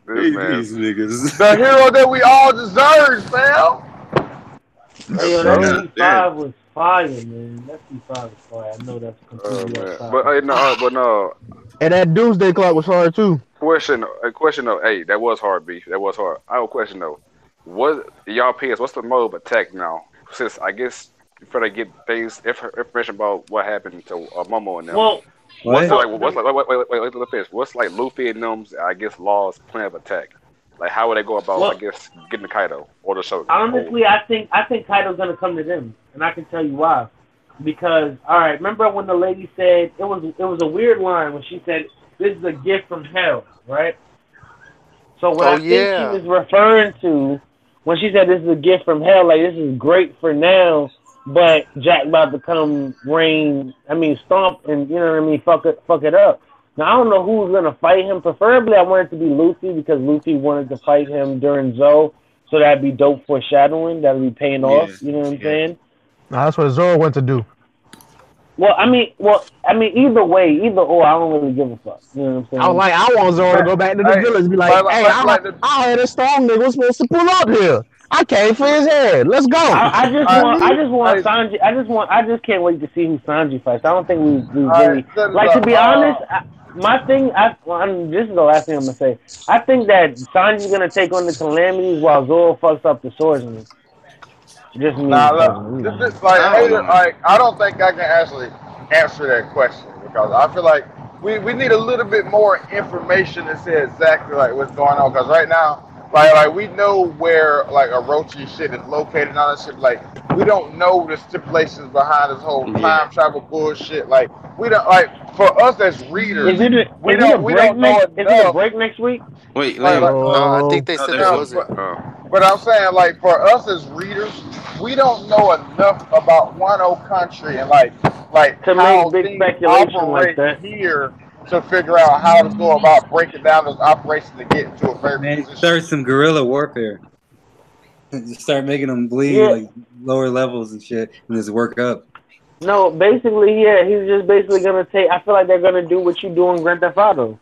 this Hey, man. these niggas. The hero that we all deserve, fam. Hey, Let's yo, that go. God damn. C5 was fire, man. That C5 was fire. I know that's Oh completely man, outside. but no. And that Doomsday Clock was hard too. Question though. Hey, that was hard, beef. That was hard. I have a question though. What y'all PS? What's the mode of attack now? Since I guess you try to get things information about what happened to Momo and them. Well, What's What? like? What's like? Wait. Let me finish. What's like Luffy and them's? I guess Law's plan of attack. Like how would they go about? I well, guess getting the Kaido or the show. honestly, I think Kaido's gonna come to them, and I can tell you why. Because all right, remember when the lady said it was a weird line when she said this is a gift from hell, right? So what Oh I think she yeah. was referring to when she said this is a gift from hell, like this is great for now, but Jack about to come stomp and you know what I mean, fuck it up. Now I don't know who's gonna fight him. Preferably I want it to be Luffy because Luffy wanted to fight him during Zoe, so that'd be dope foreshadowing. That'd be paying off. You know what I'm saying? Nah, that's what Zoro went to do. Well, either way, either or, I don't really give a fuck. You know what I'm saying? I was like, I want Zoro to go back to the Hey, village and be like, hey, I heard a strong nigga was supposed to pull up here. I came for his head. Let's go. I just want Hey, Sanji. I just can't wait to see who Sanji fights. I don't think we all really right, set it like to up. be honest. This is the last thing I'm gonna say. I think that Sanji's gonna take on the calamities while Zoro fucks up the swordsman. Just me. Nah, personally, look, you this know. is like, I don't hater, know. like, I don't think I can actually answer that question because I feel like we need a little bit more information to say exactly like what's going on. Because right now, like we know where like Orochi shit is located and all that shit. Like we don't know the stipulations behind this whole Yeah. time travel bullshit. Like we don't like for us as readers, Is it we don't know Is it a enough. break next week? Wait, Like, Liam. like No, I think Oh, they No, said there's there a. wasn't. but I'm saying, like, for us as readers, we don't know enough about Wano country and like To make how big things speculation like operate that. here to figure out how to go about breaking down those operations to get into a very Man, position. start some guerrilla warfare. Just start making them bleed Yeah. like lower levels and shit, and just work up. No, basically, yeah, he's just basically gonna take. I feel like they're gonna do what you do in Grand Theft Auto.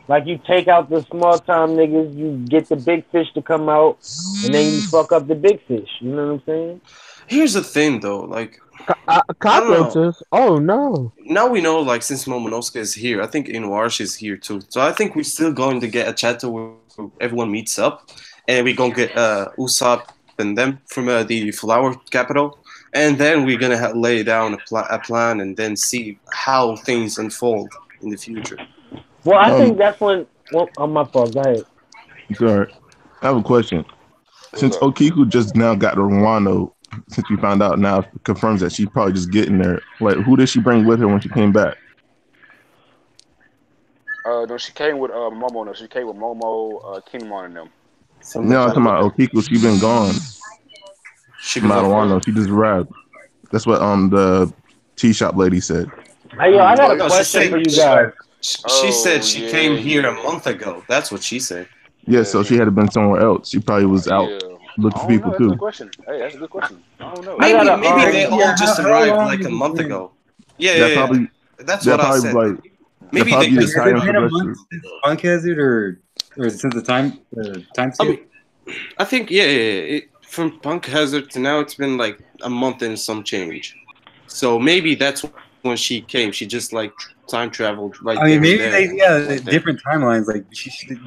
Like you take out the small time niggas, you get the big fish to come out, and then you fuck up the big fish. You know what I'm saying? Here's the thing, though. Like, I don't know. cockroaches. Oh no. Now we know, like, since Momonosuke is here, I think Inuarashi is here too. So I think we're still going to get a chapter where everyone meets up, and we're gonna get Usopp and them from the flower capital, and then we're gonna lay down a plan and then see how things unfold in the future. Well, I think Um, that's when. Well, on my fault. Go ahead. sorry. I have a question. What's Since up? Okiku just now got to Wano, since we found out now, confirms that she's probably just getting there. Like, who did she bring with her when she came back? No, she came with Momo. No, she came with Momo, Kinemon, and them. Some No, I'm talking about Okiku. She been gone she from been out of left Wano. alone. She just arrived. That's what the tea shop lady said. Hey, yo, I got a No, she question said for you guys. she said Oh she yeah, came here a yeah, month ago. That's what she said. Yeah, yeah. so she had been somewhere else. She probably was out Yeah. looking I for don't know. people That's a too. good question. Hey, that's a good question. I don't know. I got Maybe a they all Yeah, just how arrived long like a has it month been? ago. Yeah, That probably that's that what I probably said. like that Maybe they probably Like, the just. has tie-in it for been a the month since Punk Hazard, or since the time I skip? mean, I think from Punk Hazard to now, it's been like a month and some change. So maybe that's when she came. She just like time traveled right I mean, there and maybe there, like that. different timelines. Like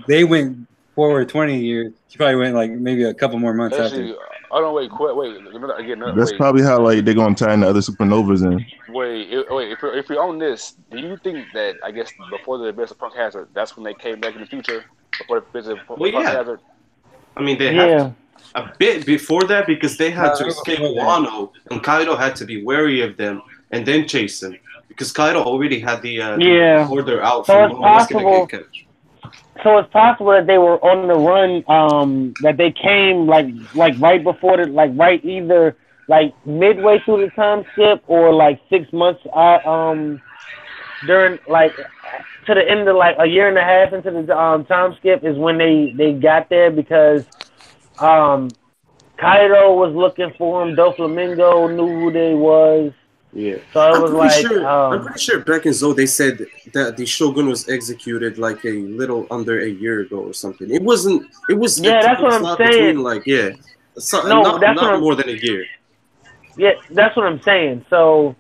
they went forward 20 years. She probably went like maybe a couple more months after. Actually, I don't wait. Wait. That's Wait. probably how like they're gonna tie in the other supernovas in. Wait. If you're on this, do you think that I guess before the events of Punk Hazard, that's when they came back in the future? Before the events of Well, Punk yeah. Hazard? I mean, they have Yeah. a bit before that because they had to No, escape before that. Wano, and Kaido had to be wary of them and then chase them because Kaido already had the Yeah. order out So from it's Momonosuke to possible. get catch. So it's possible that they were on the run. That they came like right before the right either like midway through the time skip or like 6 months during like to the end of like a year and a half into the time skip is when they got there because Kaido was looking for him. Doflamingo knew who they was. Yeah, So it was I'm pretty sure back in Zou they said that the shogun was executed like a little under a year ago or something. It wasn't. It was. Yeah, that's what I'm saying. Between like so, no, not more than a year. Yeah, that's what I'm saying. So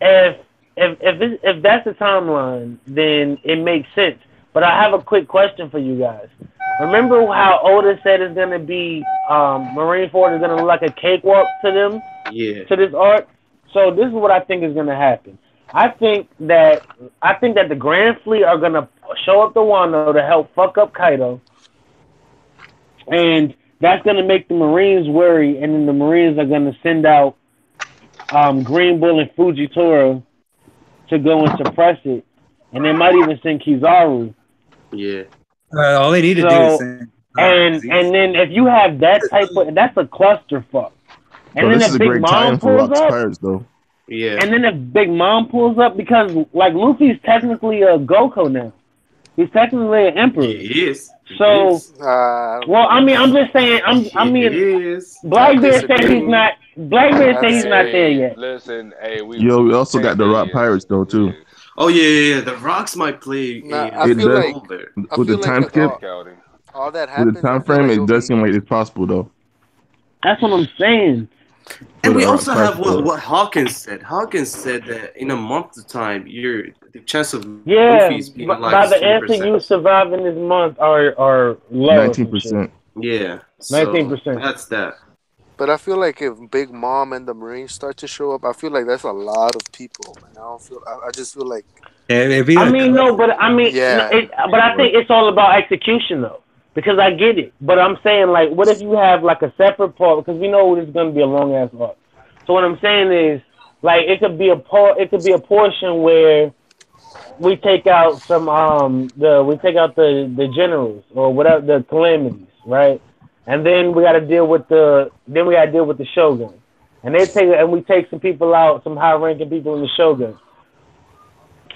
if that's the timeline, then it makes sense. But I have a quick question for you guys. Remember how Oda said it's gonna be Marineford is gonna look like a cakewalk to them? Yeah. To this arc. So this is what I think is gonna happen. I think that the Grand Fleet are gonna show up to Wano to help fuck up Kaido, and that's gonna make the Marines worry, and then the Marines are gonna send out Green Bull and Fujitora to go and suppress it, and they might even send Kizaru. Yeah. All they need to do is send. And then if you have that type of, that's a clusterfuck. And then this if is a Big great Mom time for pulls Rock's up, Pirates, though. Yeah. and then if Big Mom pulls up, because like Luffy's technically a Goku now, he's technically an Emperor. He is. So, well, I mean, I'm just saying, Blackbeard said he's not. Blackbeard said he's not there yet. Listen, hey, we also got the Rock Pirates though too. Oh yeah. The Rocks might play. I feel like with the time skip, all that happens. With the time frame, it does seem like it's possible though. That's what I'm saying. And we also have what Hawkins said. Hawkins said that in a month's time, the chance of Luffy's being alive by the 20%. answer you survive in this month are low. 19%. Yeah. 19%. That's that. But I feel like if Big Mom and the Marines start to show up, I feel like that's a lot of people. Man. I just feel like. Yeah, but I think it's all about execution though. Because I get it, but I'm saying like, what if you have like a separate part? Because we know it's going to be a long ass arc. So what I'm saying is, like, it could be a portion where we take out the generals or whatever, the calamities, right? And then we got to deal with the shogun, and we take some people out, some high ranking people in the shogun.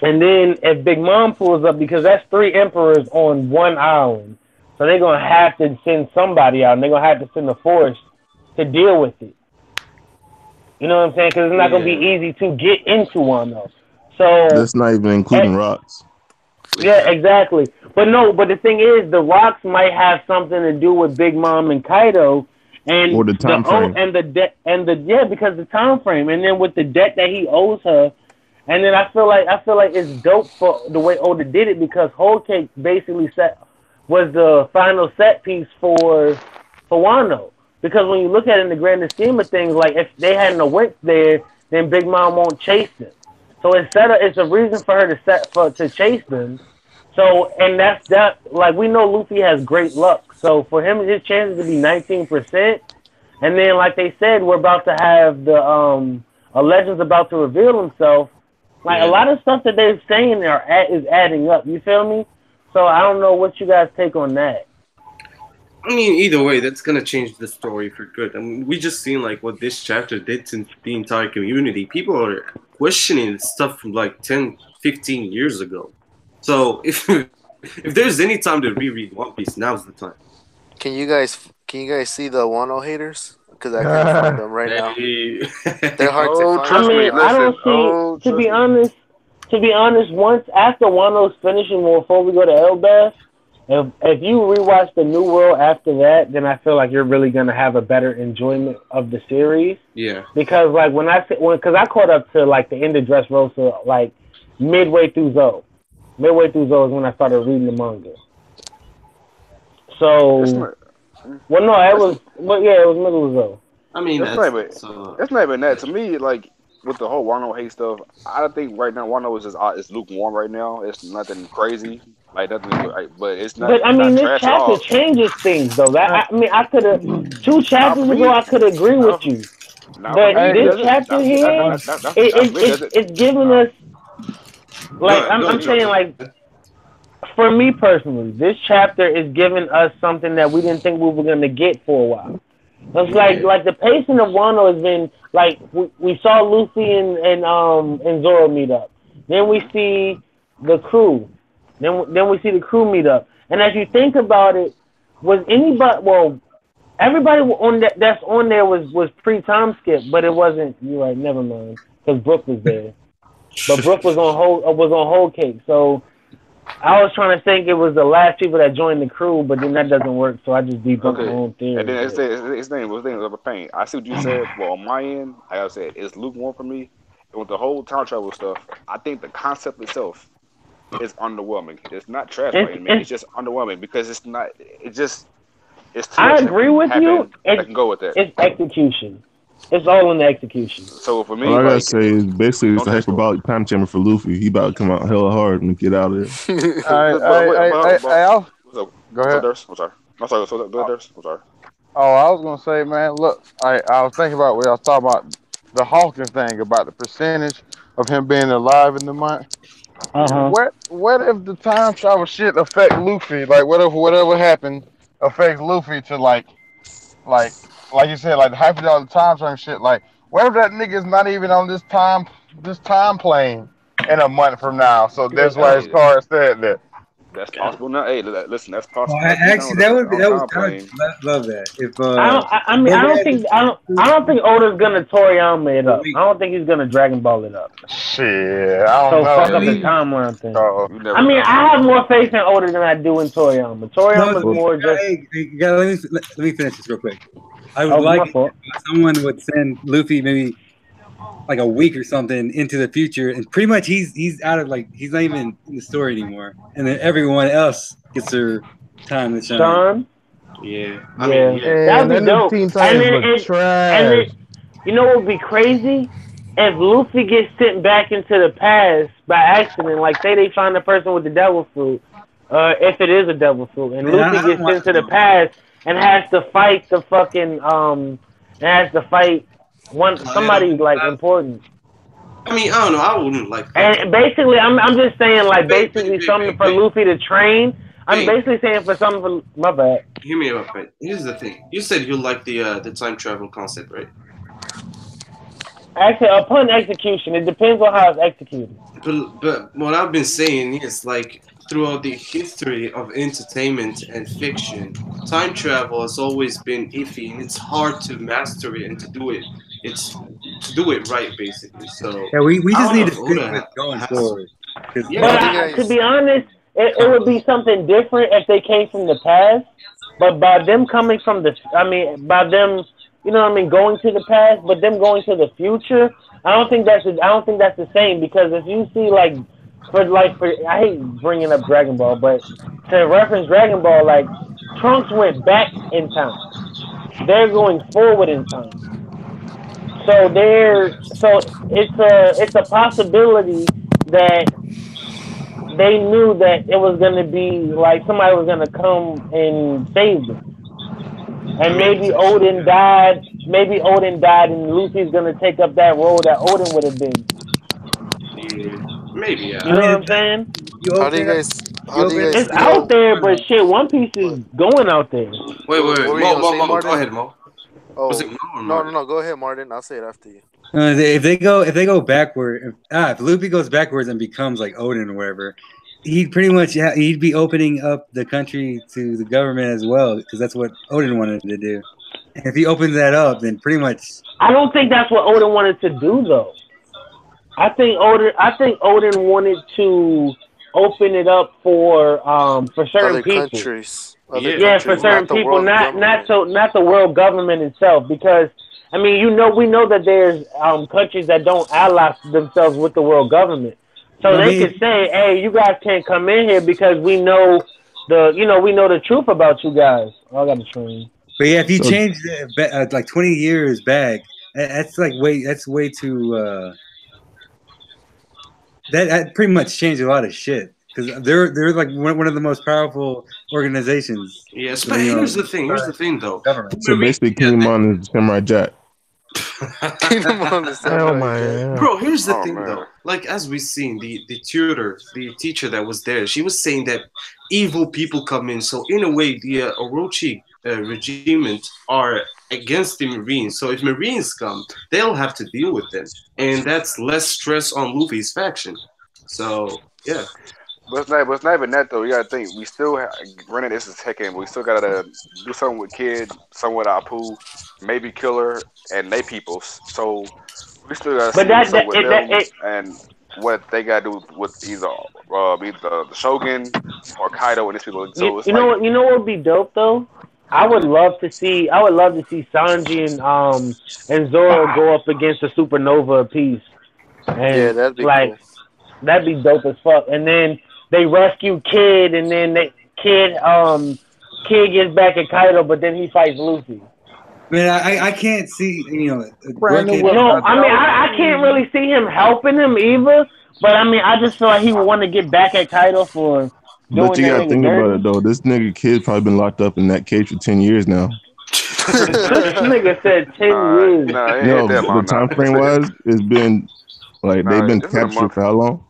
And then if Big Mom pulls up, because that's 3 emperors on one island. So they're going to have to send somebody out, and they're going to have to send a force to deal with it. You know what I'm saying? Because it's not going to be easy to get into Wano. So that's not even including Rocks. Yeah, exactly. But the thing is, the Rocks might have something to do with Big Mom and Kaido, and or the time frame, and the debt, because the time frame, and then with the debt that he owes her, and then I feel like it's dope for the way Oda did it, because Whole Cake basically was the final set piece for Wano. Because when you look at it in the grander scheme of things, like if they hadn't went there, then Big Mom won't chase them. So it's a reason for her to chase them. So, and that's that. Like, we know Luffy has great luck. So for him, his chances to be 19%. And then, like they said, we're about to have the a Legend's about to reveal himself. Like a lot of stuff that they're saying is adding up. You feel me? So I don't know what you guys take on that. I mean, either way, that's gonna change the story for good. I mean, we just seen like what this chapter did to the entire community. People are questioning stuff from like 10, 15 years ago. So if there's any time to reread One Piece, now's the time. Can you guys see the Wano haters? Because I can't find them right now. They're hard to find. I mean, I don't see. To be honest, once after Wano's finishing, before we go to Elbaf, if you rewatch the New World after that, then I feel like you're really gonna have a better enjoyment of the series. Yeah. Because like because I caught up to like the end of Dressrosa like midway through Zou. Midway through Zou is when I started reading the manga. So, it was middle of Zou. I mean, that's not even that. To me, like, with the whole Wano hate stuff, I think right now Wano is it's lukewarm right now. It's nothing crazy, like nothing, but it's not. But I mean, this chapter changes things, though. I mean, I could have 2 chapters ago, I could agree with you. But this chapter here, it's giving us, like, I'm saying, like, for me personally, this chapter is giving us something that we didn't think we were gonna get for a while. It's like the pacing of Wano has been like we saw Luffy and Zoro meet up. Then we see the crew. Then we see the crew meet up. And as you think about it, was anybody everybody on that's on there was pre time skip, but it wasn't. You're right. Never mind, because Brooke was there, but Brooke was on whole cake. So I was trying to think it was the last people that joined the crew, but then that doesn't work. So I just debunked my Okay. own And theory. then his name was a pain. I see what you said. Well, on my end, like I said, it's lukewarm for me. And with the whole time travel stuff, I think the concept itself is underwhelming. It's not trash by any means. It's just underwhelming because it's not. It just it's too I much that agree can with you. happen that can go with that. It's execution. It's all in the execution. So for All me, I gotta like, say is basically it's don't a tell the story. hyperbolic time chamber for Luffy. He about to come out hella hard and get out of there. What's up? Go What's up, ahead. Durs? I'm sorry. I'm sorry. What's up, Durs? I'm sorry. Oh, I was gonna say, man, look, I was thinking about what I was talking about the Hawkins thing about the percentage of him being alive in the month. Uh-huh. What if the time travel shit affect Luffy? Like, what if whatever happened affects Luffy to like like you said, like the hyper time travel shit? Like, what if that nigga's not even on this time plane in a month from now? So that's why his Hey, card said that. that's possible. Now, hey, listen, that's Well, possible. I, Now, if he's actually, on that would time plane, love that if I whoever don't had think the I don't think Oda's gonna Toriyama it a up. week. I don't think he's gonna Dragon Ball it up. Shit, I don't So know. fuck I up the mean, timeline thing. So you I never mean, know. I have more faith in Oda than I do in Toriyama. no, Toriyama's Well, more just let me finish this real quick. I would oh like my it fault. if someone would send Luffy maybe like a week or something into the future, and pretty much he's out of like he's not even in the story anymore, and then everyone else gets their time to shine. Sean, Yeah, I mean, yeah, yeah. that'd And be that new dope. Teen And Titans then look and then trash. you know what would be crazy? If Luffy gets sent back into the past by accident, like say they find the person with the devil fruit, if it is a devil fruit, and Man, Luffy I don't gets want sent to the past and has to fight the fucking and has to fight somebody like important. I mean, I don't know. I wouldn't like. And basically, I'm just saying like basically something for Wait. Luffy to train. I'm Wait, basically saying for something for my bad. hear me out, right? Here's the thing. You said you like the time travel concept, right? Actually, upon execution, it depends on how it's executed. But what I've been saying is like throughout the history of entertainment and fiction, time travel has always been iffy, and it's hard to master it and to do it. It's to do it right, basically. So Yeah, we I just don't know need to if stick Oda with going has. forward. Because Yeah, But How do but you to guys? be honest, it would be something different if they came from the past. But by them coming from by them, you know what I mean, going to the past, but them going to the future, I don't think that's the same because if you see for I hate bringing up Dragon Ball, but to reference Dragon Ball, like Trunks went back in time. They're going forward in time. So it's a possibility that they knew that it was gonna be like somebody was gonna come and save them. I And mean, maybe Odin died. Maybe Odin died, and Luffy's gonna take up that role that Odin would have been. yeah, maybe You yeah. I know what mean, I'm saying? you How do you open up, guys? you How do you open up guys It's the out feel? there, but portal. shit, One Piece is What? going out there. Wait. What were you gonna say, Mo, go Martin? ahead, Mo. Was it Oh, Mo or no, no, Martin? no. Go ahead, Martin. I'll say it after you. If they go backward, if Luffy goes backwards and becomes like Odin or whatever, he'd pretty much he'd be opening up the country to the government as well because that's what Odin wanted to do. And if he opens that up, then pretty much I don't think that's what Odin wanted to do, though. I think Odin wanted to open it up for certain Other people. countries, other Yeah, Yeah, for countries, sure. not certain the people, world government. not the world government itself, because I mean, we know that there's countries that don't ally themselves with the world government, so I they mean, could say, hey, you guys can't come in here because we know the truth about you guys. Oh, I got a train. but yeah, if you so change like 20 years back, that's like way too. That pretty much changed a lot of shit because they're like one of the most powerful organizations. Yes, but You know, here's the thing. Here's the thing, though. government. so basically Yeah, Kinemon is Samurai Jack. Kingdom on the Oh Samurai Jack. man. bro, here's the Oh thing, man. though. Like as we seen, the tutor, the teacher that was there, she was saying that evil people come in. So in a way, the Orochi regiment are against the Marines. So if Marines come, they'll have to deal with them, and that's less stress on Luffy's faction. So Yeah. But it's not even that though. You gotta think we still granted this is Tekken, but we still gotta do something with Kid, something with Apu, maybe Killer, and they peoples. So we still gotta But see what's up with that them and what they gotta do with either the Shogun or Kaido and these people. So it's like you know what would be dope though? I would mhm. love to see Sanji and Zoro go up against the Supernova piece, Yeah, and that'd be like cool. that'd be dope as fuck. And then they rescue Kid, and then Kid gets back at Kaido, but then he fights Luffy. I mean, I can't see, Brandon working. with No, the I mean I can't really see him helping him either. But I mean I just feel like he would want to get back at Kaido for But doing you that gotta nigga think about it dirty. though. This nigga kid probably been locked up in that cage for 10 years now. This nigga said 10 years. nah, it ain't No, that the long now. time frame wise, it's been like they've been It's been a captured month. for how long?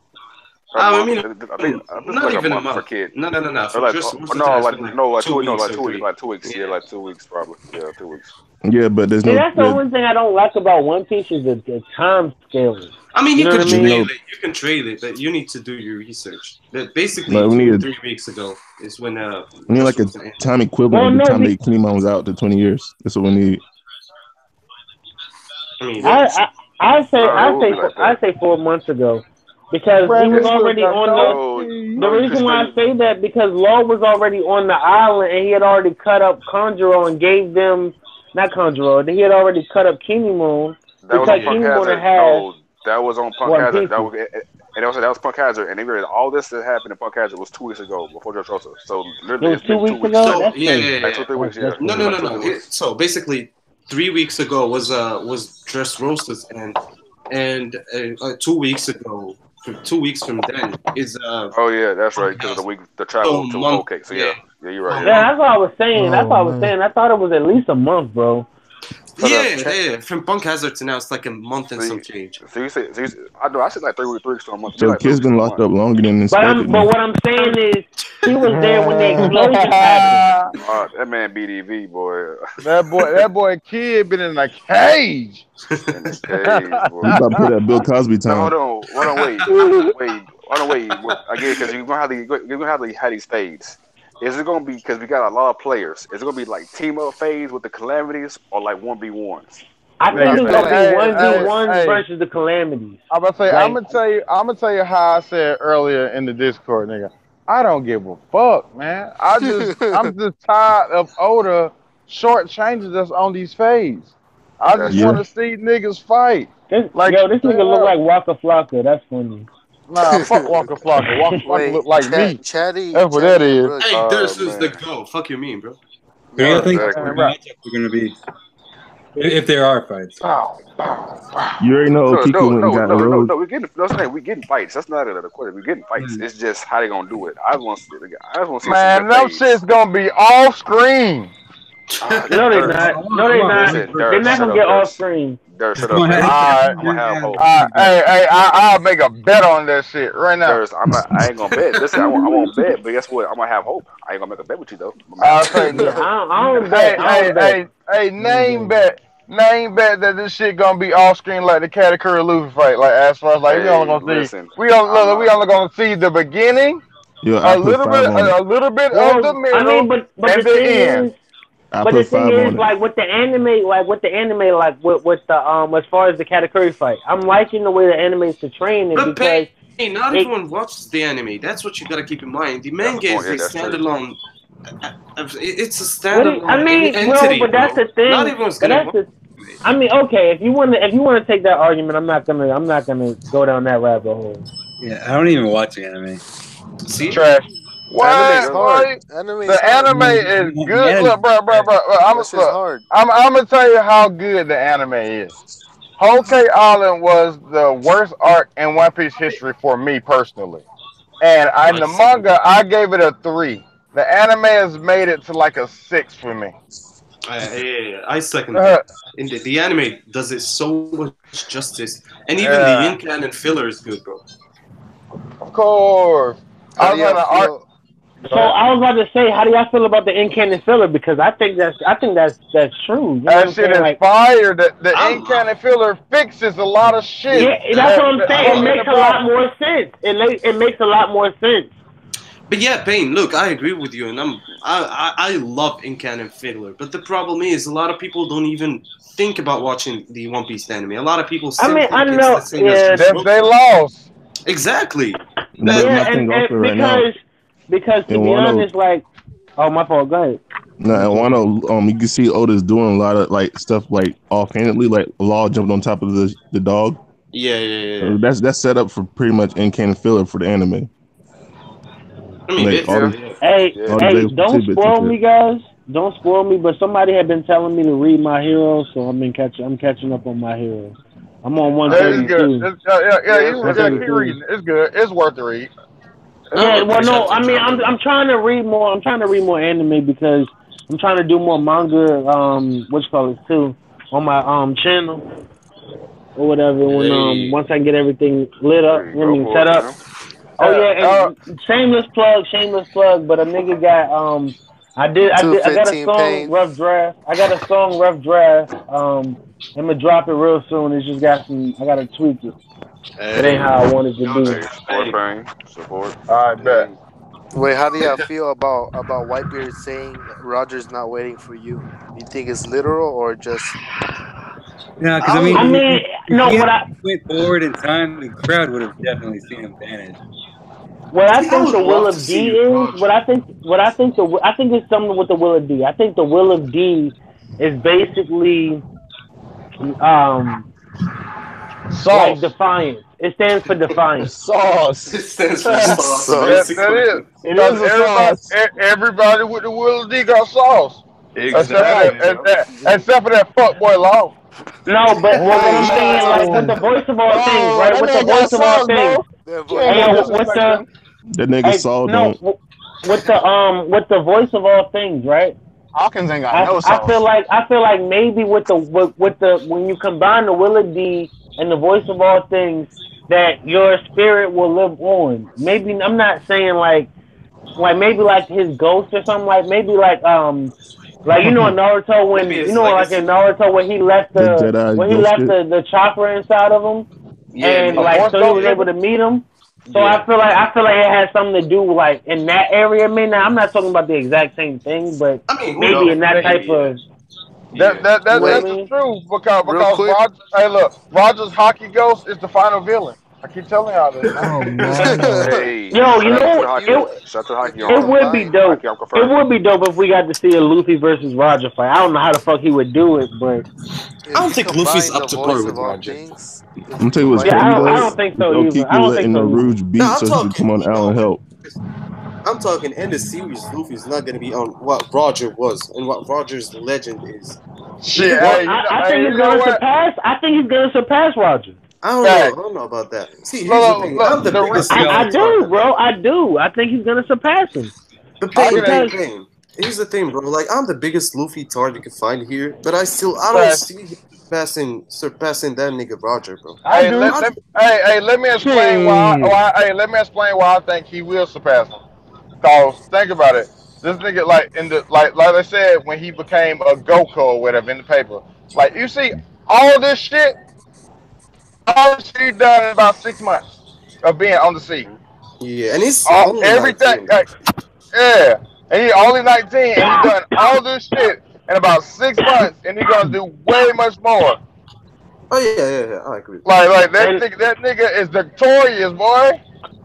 A I month. mean, I think it's not like a even a month for month. Kid. No. Or For like just most of the no, time, it's like been like no, like 2 weeks or 2 weeks, 3. like 2 weeks. Yeah, Yeah. like 2 weeks probably. Yeah, 2 weeks. Yeah, but there's See, no that's the one thing I don't like about One Piece is the time scale. I mean, You you know what could I there's mean? no trail it. You can trail it, but you need to do your research. But like basically, we need 2 or 3 weeks ago is when we need like a Dressrosa ended. time equivalent Well, of the no, time that Kinemon was out to 20 years. That's what we need. I mean, I sure. No, it would be like I that. say 4 months ago because he was Brandon It's with already the on no, the no, reason because why I say that because Law was already on the island and he had already cut up Conjuro and gave them not Conjuro, he had already cut up Kinemon that was on because Yeah. Punk Kinemon Hazard. has No, that was on Punk One Hazard. Piece. And that was Punk Hazard. And they realized all this that happened in Punk Hazard was 2 weeks ago before Dressrosa. So It literally, was it's two been two weeks weeks. ago. So That's yeah, crazy. yeah, Like yeah. 2 3 weeks. Yeah, That's No, it's no, been crazy. like no, two no. three weeks. So basically, 3 weeks ago was Dressrosa's, and 2 weeks ago, 2 weeks from then is Oh yeah, that's right. Punk Because of the Hazard. week, the So travel a to month. Whole Cake. So Yeah. yeah, you're So right. a Yeah. Yeah, month. that's what I was saying. That's Oh what I was man. saying. I thought it was at least a month, bro. So the Yeah, yeah. From Punk Hazard to now, it's like a month and some see, change. I know I said like 3 weeks to a month. To me, So like three kid's weeks to been a locked month. up longer than expected But then. what I'm saying is he was there when the explosion happened. That man BDV boy that boy kid been in a cage. in the cage, He boy. about to put that Bill Cosby No, time. hold on, wait. Again, because you're gonna have these fades. Is it gonna be because we got a lot of players? Is it gonna be like team up phase with the calamities or like 1v1s? I We think got it's Nigga, gonna fast. be hey, one v hey, one hey. versus the calamities. I'm gonna say, Like I'm gonna tell you how I said earlier in the Discord, nigga. I don't give a fuck, man. I'm just tired of Oda short changes us on these fades. I just That's Yeah. want true. to see niggas fight. this, Like yo, this straight nigga look up. like Waka Flocka. That's funny. Nah, fuck Walker Flocka. Walker Flocka Wait, look like me. Chatty, That's what that Chatty, and is. Brooke. Hey, this is the Man, go. Fuck you, mean, bro. What do you Yo, think exactly. the Man, right. matchups are going to be if there are fights? Bow, bow, bow. You already know No, Okiko no, went and no, got no, no, Rose. no. We're getting. No, saying we're getting fights. That's not a question. We're getting fights. Hmm. It's just how they gonna do it. I just want to see some Man, good them fades. shit's gonna be off screen. No, they Dirt. not. No, they not. Listen, They're Dirt. not Shut gonna up, get off Dirt. screen. Dirt. Shut up, Come on, Dirt. Alright. I'm gonna have hope. I'll make a bet on that shit right now. Dirt. I'm not. I ain't gonna bet. Listen, I won't bet. But guess what? I'm gonna have hope. I ain't gonna make a bet with you though. I'm gonna have I'll hope. say, Yeah, I don't hey, bet. I hey, don't bet. hey, name bet that this shit gonna be off screen like the Katakuri Luffy fight. Like as far as like we only Hey, gonna see, listen. I'm we not. only gonna see the beginning, Yo, I put 5 on it. a little bit of the Well, I mean, middle, but and the the thing end. is, I put 5 on it. like with the anime, like with the as far as the Katakuri fight, I'm liking the way the anime is portraying it But because not it everyone watches the anime. That's what you gotta keep in mind. The That's the manga point. is Yeah, a that's true. standalone. It's a what do you, I standalone mean, well, entity, but that's bro. the thing. Not everyone's But gonna that's watch the. it. I mean, okay, if you want to take that argument, I'm not gonna go down that rabbit hole. Yeah, I don't even watch anime. See? Trash. anime is What, hard. boy? Anime is The hard. anime is good. Yeah, Look, bro. That shit's hard. I'm gonna tell you how good the anime is. Whole Cake Island was the worst arc in One Piece history for me personally. And in I the second manga, that. I gave it a 3. The anime has made it to like a 6 for me. I second Uh, that. In the anime does it so much justice, and even the yeah, in canon filler is good, bro. of course. How I do was had y'all an arc. feel? Go So ahead. I was about to say, how do y'all feel about the in canon filler? Because I think that's true. You know what That I'm shit saying? is Like, fire. The I'm, in canon filler fixes a lot of shit. yeah, that's what I'm saying. It In the makes a lot problem. more sense. It makes a lot more sense. but yeah, Payne. Look, I agree with you, and I love Incan and Fiddler. But the problem is, a lot of people don't even think about watching the One Piece anime. A lot of people I still mean, I think it's the know, same as yeah, just Them One they Piece. lost. Exactly. But That my yeah, thing also and right now because to in be Wano, honest, like, oh my fault. Go ahead. now in Wano, you can see Oda's doing a lot of like stuff like offhandedly, like Law jumped on top of the dog. yeah, yeah, yeah, yeah. That's set up for pretty much in canon filler for the anime. I mean, Like Yeah, basically, yeah. Hey, yeah. all these hey, extra don't tidbits and spoil shit. me, guys. Don't spoil me. But somebody had been telling me to read My Hero, so I'm catching up on My Hero. I'm on Yeah, it's good. 132. Yeah, it's Keep good. 132. reading. It's good. It's worth the read. I don't Yeah, know, well, no, chapter I mean, I'm dropping. I'm trying to read more. I'm trying to read more anime because I'm trying to do more manga. What you call it too on my channel or whatever. When Hey, once I get everything lit up, Hey, I go mean for set it, up. man. Oh Uh, yeah, uh, and shameless plug. But a nigga got I got a 215 song pain. rough draft. I got a song rough draft. I'm gonna drop it real soon. It's just got some. I gotta tweak it. It ain't hey, how I want it to yo, be. Hey, support hey. pain. Support. I bet. Hey, Wait, how do y'all feel about Whitebeard saying Roger's not waiting for you? You think it's literal or just No, because I I mean, I don't. mean, if no. he had went forward in time, the crowd would have definitely seen him vanish. What I See, I think would the will love to of D see is, Roger. I think it's something with the will of D. I think the will of D is basically um like Sauce. defiance. It stands for defiance. Sauce. It stands for it sauce, sauce? That basically. is. Cause is a sauce. everybody with the Will D got sauce. Except for Exactly. Fact. Yeah. except for that fuckboy Law. No, but what I'm saying, like with Oh, the voice of all things, oh, right? that With the man voice got of all sauce, things. bro. That You boy ain't Hey, got gonna yo, with disrespect the him. That nigga hey, Saul no, don't. with the voice of all things, right? Hawkins ain't got I no I feel sauce. like I feel like maybe with the when you combine the will of D and the voice of all things, that your spirit will live on. Maybe I'm not saying like maybe like his ghost or something, like maybe like you know in Naruto Maybe when you his know like in legacy. Naruto The Jedi when he ghost left shit. the chakra inside of him Yeah, and A maybe. like force so he ghost was able nigga. to meet him. So Yeah. I feel like it has something to do like in that area. I mean, I'm not talking about the exact same thing, but I mean, who maybe knows? in that Maybe. type Yeah. of Yeah. you know what I Wait, That's the mean? truth real because quick. Roger. Hey, look, Roger's hockey ghost is the final villain. I keep telling y'all this. Oh man. hey, Yo, you shout out to know, the if hockey. you Shout out to the if hockey you it arm. would be combine dope. Hockey arm It confirmed. would be dope if we got to see a Luffy versus Roger fight. I don't know how the fuck he would do it, but I if don't you think Luffy's combine up the to par voice with of all Roger. things, I'm if gonna you tell you what's yeah, combine the crazy I though. don't voice, think Is so either. I Okiki don't think letting the so either. Rouge No, beat I'm so he could talking. come on You know, Allen help. I'm talking. In the series, Luffy's not gonna be on what Roger was and what Roger's legend is. Shit, Luffy, Well, hey, I think you he's know gonna what? surpass. I think he's gonna surpass Roger. I don't know. I Facts. don't know about that. See, here's the Look, thing. I'm the the I biggest see all Luffy I the do, target. bro. I do. I think he's gonna surpass him But I Pain, think Pain, because Pain. Here's the thing, bro. Like I'm the biggest Luffy target you can find here, but I don't facts. see him surpassing that nigga Roger, bro. I do. Roger, Let me explain Shit. let me explain why I think he will surpass him. Cause think about it. This nigga like in the like I said when he became a Goku or whatever in the paper. Like you see all this shit he done in about 6 months of being on the sea. yeah, and he's All only everything 19, bro. yeah. And he only 19 and he done all this shit in about 6 months and he gonna do way much more. Oh yeah. I agree. Like and that nigga is victorious, boy.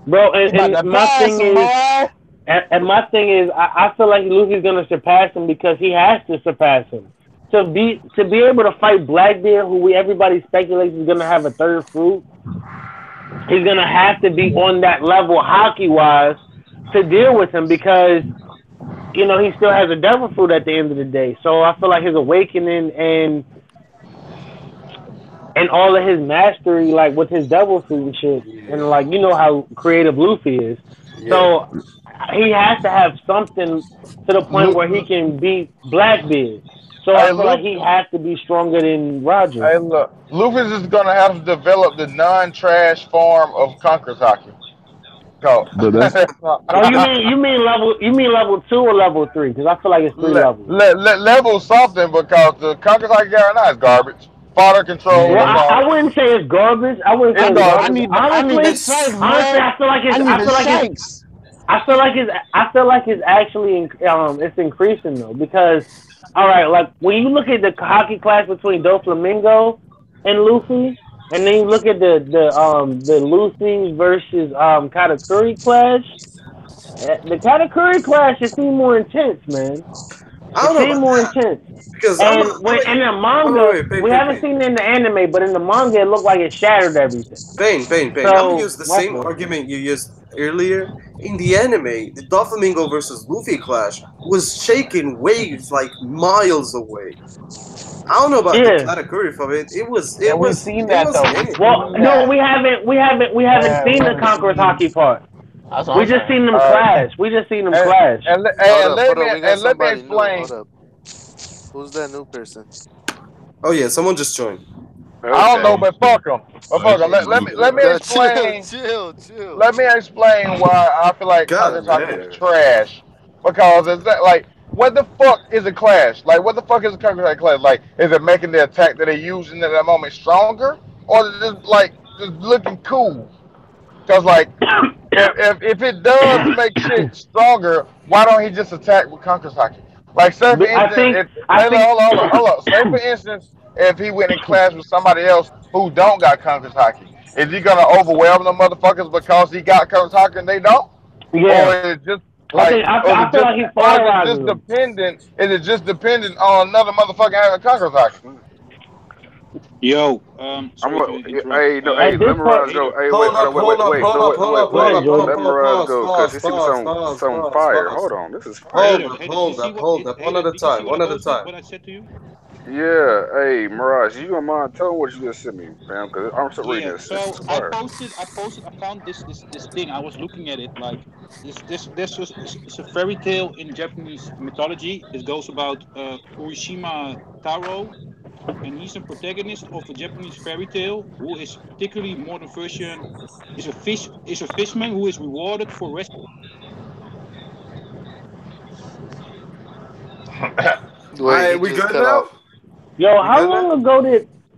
bro, He about and to my pass thing him, is, boy. and my thing is, I feel like Luffy's gonna surpass him because he has to surpass him. To be able to fight Blackbeard, who everybody speculates is gonna have a third fruit, he's gonna have to be on that level hockey wise to deal with him because he still has a devil fruit at the end of the day. So I feel like his awakening and all of his mastery, like with his devil fruit and shit, and Yeah, like how creative Luffy is. yeah. So he has to have something to the point Lu- where he can beat Blackbeard. So Hey, I feel like he has to be stronger than Roger. Luffy's is gonna have to develop the non-trash form of Conqueror's hockey. Cause But that's Oh, you mean level 2 or level 3? Because I feel like it's 3 levels. level something because the Conqueror's Haki right now is garbage. Fodder control. Well, That's Yeah. I all. wouldn't say it's garbage. I wouldn't say It's it's I garbage. garbage. need the Honestly, shanks, honestly, man. I feel like I it's. need I the feel like it's. shanks. I feel like it's actually it's increasing though because all right, like when you look at the hockey clash between Doflamingo and Luffy, and then you look at the Luffy versus Katakuri clash, the Katakuri clash it seemed more intense, man. I It don't know seemed about more that intense. because And when in the manga, wait, we haven't Pain. seen it in the anime, but in the manga, it looked like it shattered everything. Pain. I'm gonna So, use the same Ruffle. argument you used earlier. In the anime, the Doflamingo versus Luffy clash was shaking waves like miles away. I don't know about the Yeah. Katakuri from it. And we seen It that was though. We anything. Well, seen no, that. we haven't We seen the haven't Conqueror's seen. hockey part. That's what We I'm just saying. seen them All right. clash. We just seen them And clash. Hold up. We got let me somebody new. explain. Hold up. Who's that new person? Oh yeah, someone just joined. I don't know, Okay. but fuck them. But fuck 'em. Let me Yeah, explain. chill. Let me explain why I feel like God Conqueror's Haki damn. is trash. Because it's that like, what the fuck is a clash? Like, what the fuck is a Conqueror's Haki clash? Like, is it making the attack that they're using at that moment stronger, or is it just like just looking cool? Because like, if it does make shit stronger, why don't he just attack with Conqueror's Haki? Like, say for I instance, think, if I think, hold on. Say for instance, if he went in clash with somebody else who don't got Conqueror's Haki, is he gonna overwhelm the motherfuckers because he got Conqueror's Haki and they don't? yeah. Or is it just like, I feel like he's polarizing them. Is it just dependent on another motherfucker having Conqueror's Haki? Yo, I'm sorry a, to interrupt. hey, no, At hey, this let point, Mirage go. Hater. Hey, wait, Hold hold up, on, wait, hold up, wait. hold No, up, wait, hold wait, up, go hold wait. ahead, up, Jordan. Let Mirage go because he see me pause, some fire. Hold pause. on, this is fire. Hater, hater, did you Hold see up, what? hold up. One Hater, at a did you see time, what one I at a posted? time. What I said to you? Yeah, hey, Mirage, you don't mind? Tell me what you just sent me, fam, because I'm still reading Yeah. this. This is So I fire. posted. I found this thing. I was looking at it like this was it's a fairy tale in Japanese mythology. It goes about Urishima Taro, and he's a protagonist of a Japanese fairy tale who is particularly modern version is a fishman who is rewarded for Wait, Alright, he we just good cut now? off. Yo, We good now?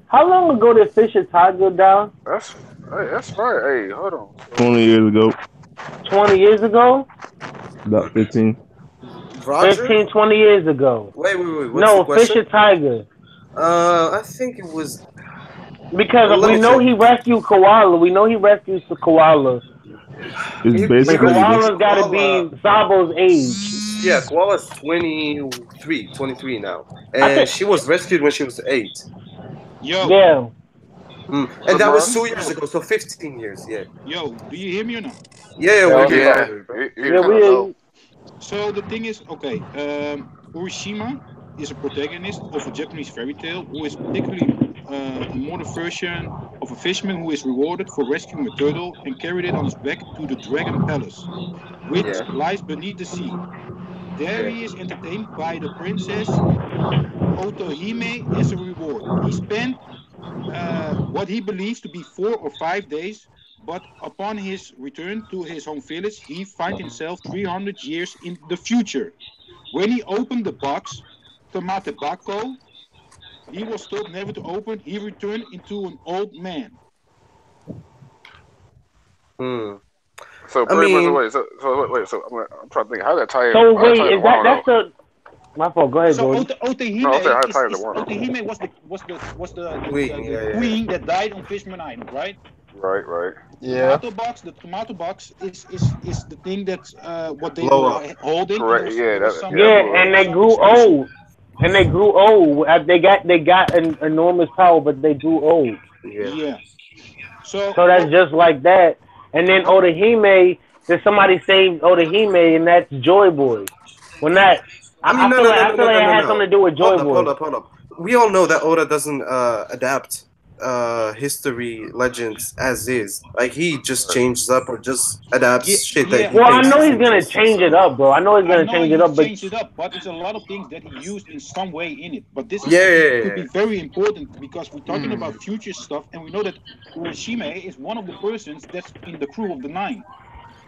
how long ago did Fisher Todd go down? That's hey, that's fire. Hey, hold on. So, 20 years ago, 20 years ago? about 15. Roger? 15, 20 years ago. Wait. What's the No, question? Fisher Tiger. I think it was. Because Let we me know check. he rescued Koala. We know he rescues the Koala. It's He And basically rescued this. Koala's got to Koala. be Sabo's age. Yeah, Koala's 23 now. I And think, she was rescued when she was 8. yo. yeah. what's And up, that was Mirage? 2 years ago, so 15 years, yeah. Yo, do you hear me or not? Yeah, Yeah, we what's hear up? Yeah, you, bro. you Yeah, Kind good. of low. So the thing is, okay, Urishima is a protagonist of a Japanese fairy tale who is particularly a modern version of a fisherman who is rewarded for rescuing a turtle and carried it on his back to the Dragon Palace, which Yeah. lies beneath the sea. There Yeah. he is entertained by the princess Otohime as a reward. He spent what he believes to be 4 or 5 days, but upon his return to his home village, he finds himself 300 years in the future. When he opened the box, Tomatebako, he was told never to open. He returned into an old man. Hmm. So I pretty much, mean, wait. So I'm trying to think how that tie in. So How that wait, tie into is that's Wano though? the my fault? Go ahead, So Jordan. No, I'm saying Otehime how that tie into is Wano. Otehime Queen, the yeah. queen that died on Fishman Island, right? Right. Yeah. The tomato box is the thing that's what they Blow were up. holding. Correct. Yeah, that Yeah, blew up. There and was they some grew discussion. old. And they grew old. They got an enormous power, but they grew old. Yeah. Yeah. So So that's what? just like that. And then Odahime, there's somebody saved Odahime, and that's Joy Boy. When that, I mean, I feel like I feel like it had something no. to do with Joy Boy. Hold up. We all know that Oda doesn't adapt history legends as is. Like he just Right. changes up or just adapts shit that Yeah. he Well, I thinks know is he's gonna interesting. change it So up, bro. I know he's I gonna know change it he's up, but changed it up, but it's a lot of things that he used in some way in it. But this is, yeah, I think, yeah, could yeah. be very important because we're talking Mm. about future stuff, and we know that Urashime is one of the persons that's in the crew of the Nine.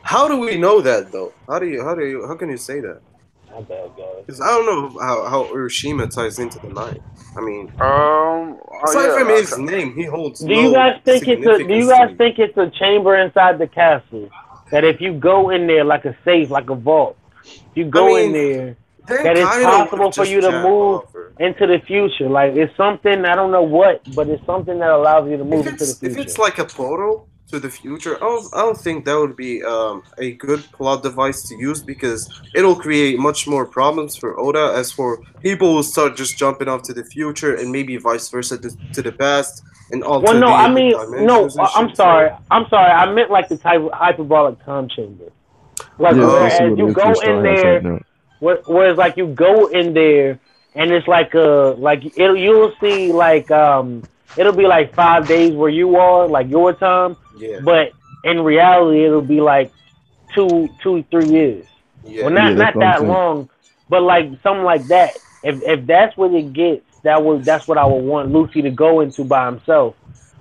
How do we know that though? How can you say that? My bad, guys. Because I don't know how Urashima ties into the knife. I mean, Oh aside from yeah. his name, he holds Do you no guys think it's a? Do you significance to guys me. think it's a chamber inside the castle that if you go in there like a safe, like a vault, if you I go in mean, there, then that it's Kaido would have possible for just you to jammed move off her. into the future? Like it's something I don't know what, but it's something that allows you to move into the If future. it's like a portal to the future, I don't think that would be a good plot device to use because it'll create much more problems for Oda. As for people who start just jumping off to the future and maybe vice versa to the past and Well, alter no, I the mean, no, dimensions and I'm shit. sorry. So, I'm sorry. I meant like the type of hyperbolic time chamber. Like, Yeah, so see oh, whereas what you it is for go in Straw Hats right there, now. whereas like you go in there, and it's like you'll see it'll be like 5 days where you are like your time, yeah, but in reality it'll be like 2, 3 years. Well, yeah. Yeah, that's not what I'm that saying. long, but like something like that. If that's what it gets, that's what I would want Luffy to go into by himself.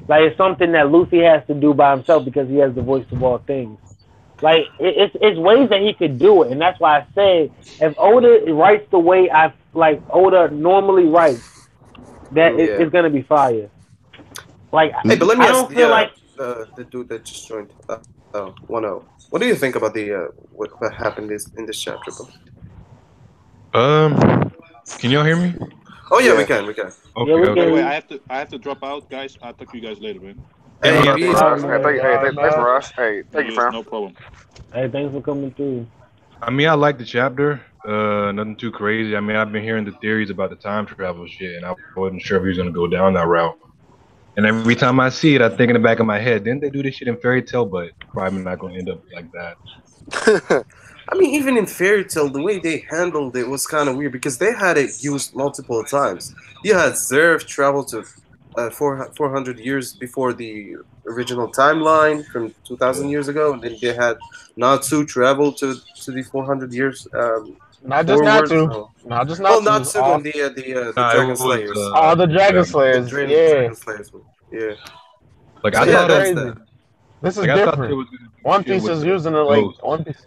Like it's something that Luffy has to do by himself because he has the voice of all things. Like it's ways that he could do it, and that's why I said if Oda writes the way I like Oda normally writes, Yeah. it's gonna be fire. Like Hey, but let me I ask don't feel like the dude that just joined. Wano. What do you think about the what happened in this chapter, bro? Can y'all hear me? Oh yeah, we Yeah. can, we can. yeah Okay, we By the okay. way, can. I have to drop out, guys. I'll talk to you guys later, man. Yeah, Hey, All yeah. right, peace, All Mirage. right, bro. Hey, man. thanks, Man. Mirage. Hey, thank you, Yes, fam. no problem. Hey, thanks for coming through. I mean, I like the chapter. Nothing too crazy. I mean, I've been hearing the theories about the time travel shit, and I wasn't sure if he was gonna go down that route. And every time I see it, I think in the back of my head, didn't they do this shit in Fairy Tale? But probably not gonna end up like that. I mean, even in Fairy Tale, the way they handled it was kind of weird because they had it used multiple times. You had Zerf travel to 400 years before the original timeline from 2,000 Yeah. years ago, and then they had Natsu travel to the 400 years Not just not forward. to, So, not just well, not to. Natsu and the Nah, it Dragon was Slayers, All the Dragon Dragon. the Slayers. Yeah, Dragon Slayers. Yeah. Like So I this is yeah, thought it that's was crazy. that. This is like I thought there different. was gonna be One shit Piece with is the using it like ghost. One Piece.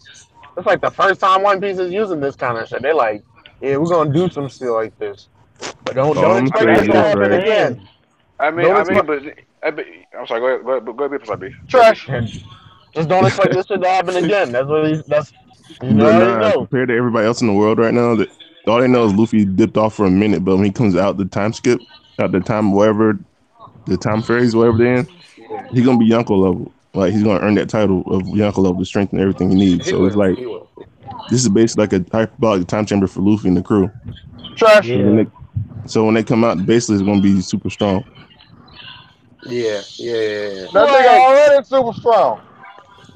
It's like the first time One Piece is using this kind of shit. They're like, yeah, we're gonna do some shit like this, but don't All I'm But expect gonna this that's say to what this, I'm happen right? again. saying. Don't expect I'm sorry. Go ahead, Professor B. Go ahead, B. trash. Just don't expect this shit to happen again. That's you But already nah, know. compared to everybody else in the world right now, that all they know is Luffy dipped off for a minute, but when he comes out the time skip, out the time wherever the time phase, whatever they're in, Yeah. he's gonna be Yonko level. Like he's gonna earn that title of Yonko level, the strength and everything he needs. He So it's will. like He will. this is basically like a hyperbolic time chamber for Luffy and the crew. Trash. So when Yeah. they come out, basically it's gonna be super strong. Yeah, yeah, yeah, yeah. That nigga Well, already super strong.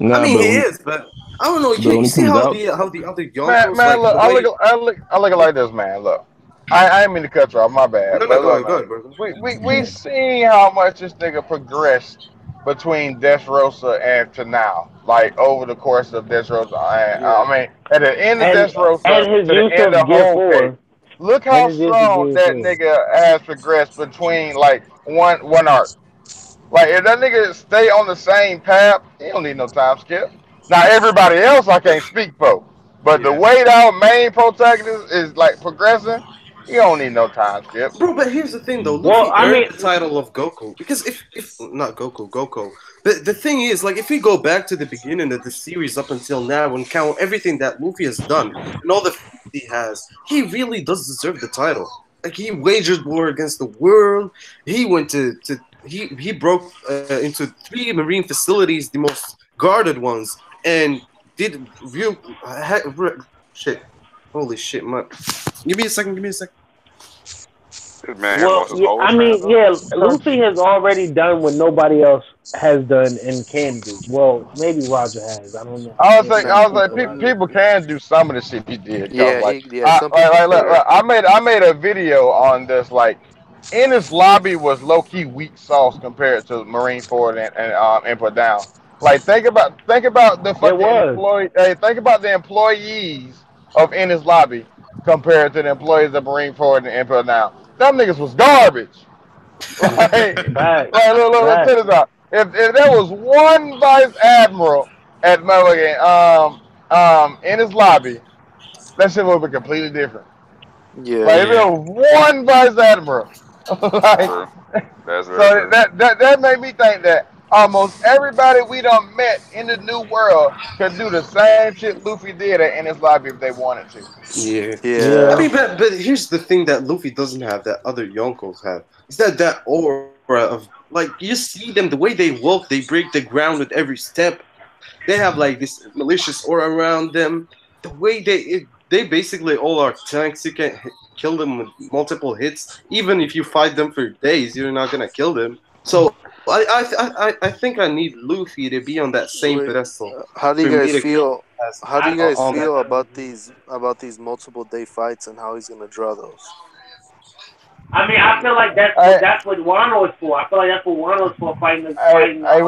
I Nah, mean, he is, but I don't know. but You when he see comes out, how the other Man, Yonkos man, like look, the way. I look at it like this, man. Look, I ain't mean to cut you off, my bad. No, no, But look, go man, ahead, bro. we seen how much this nigga progressed between Dressrosa and to now, like over the course of Dressrosa. Yeah, I mean, at the end of and Dressrosa his to the use end of of Gear Whole Cake. 4 Look and how his use of strong Gear that 4. nigga has progressed between like one arc. Like if that nigga stay on the same path, he don't need no time skip. Now everybody else I can't speak for, but the yeah. way that our main protagonist is like progressing, he don't need no time skip. Bro, but here's the thing though. Well, Luffy I earned mean, the title of Goku because if not Goku, Goko. The thing is, like, if we go back to the beginning of the series up until now and count everything that Luffy has done and all the feats he has, he really does deserve the title. Like, he wagered war against the world. He went to he broke into 3 marine facilities, the most guarded ones, and did real shit. Holy shit, man! Give me a second. Give me a second. This man here well, lost his yeah, whole I train of mean, thought. yeah, Luffy has already done what nobody else has done and can do. Well, maybe Roger has. I don't know. I can't really I was speak like, for Roger. people can do some of the shit he did, cause Yeah, like, some people look, can. I made a video on this. Like, Ennis Lobby was low key weak sauce compared to Marine Ford and Put Down. Like, think about the It fucking was. employee. Hey, think about the employees of Ennis Lobby compared to the employees of Marine Ford and Put Down. Them niggas was garbage. Like, Fact. look, Fact. check this out. If there was one vice admiral at motherfucking in his lobby, that shit would be completely different. Yeah. Like if it Yeah. was one vice admiral, like True. That's very so true. that made me think that almost everybody we done met in the new world could do the same shit Luffy did at Ennis Lobby if they wanted to. Yeah. I Yeah. Yeah. mean, but here's the thing that Luffy doesn't have that other Yonkos have. Is that aura of like you see them the way they walk, they break the ground with every step. They have like this malicious aura around them. The way they basically all are tanks. You can kill them with multiple hits. Even if you fight them for days, you're not gonna kill them. So I think I need Luffy to be on that same Wait. pedestal How for do you me to guys kill feel? as How do you guys on that. feel about these multiple day fights and how he's gonna draw those? I mean, I feel like I, that's what Wano is for. I feel like that's what Wano is for, I, fighting I,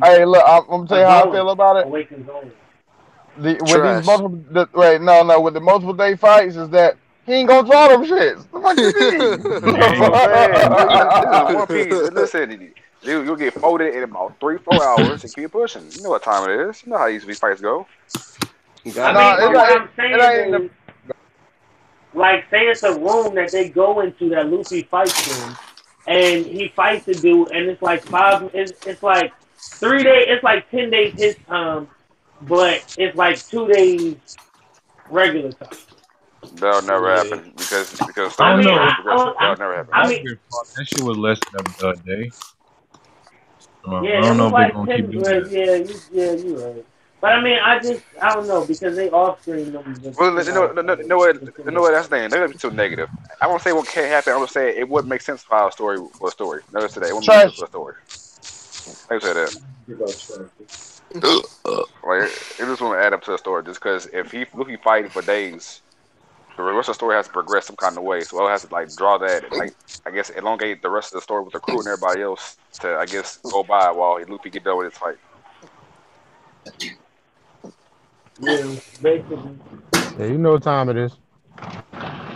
hey, look, I'm gonna tell a you how I zone, feel about it. awakened zone. With these Trash. multiple, wait, no, with the multiple day fights, is that he ain't gonna draw them shits. The fuck you mean? That's what I'm Hey. saying. This is One Piece. Listen, you'll get folded in about 3-4 hours and keep pushing. You know what time it is. You know how these fights go. You I gotta No, mean, be but it what there. ain't. I'm It ain't. saying is, like, say it's a room that they go into that Luffy fights in, and he fights the dude, and it's like it's like 3 days, it's like 10 days his time, but it's like 2 days regular time. That'll never Yeah. happen because I story don't I mean, know. story If progression. That'll never happen. I mean, Robin fought, that shit was less than a day. I yeah, it don't know was if they're like gonna keep 10. doing that. Yeah, you right. But I mean, I don't know because they off screen them just Well, you know the 10 days. that's the thing. They're gonna be too negative. I won't say what can't happen. I'm gonna say it wouldn't make sense for a story for a story. Notice today, it wouldn't make sense Trash. for a story. Like I said that. Like it just won't add up to a story. Just because if Luffy fighting for days, the rest of the story has to progress some kind of way. So it has to like draw that, like I guess elongate the rest of the story with the crew and everybody else to I guess go by while Luffy get done with his fight. Yeah, basically. Yeah, you know what time it is.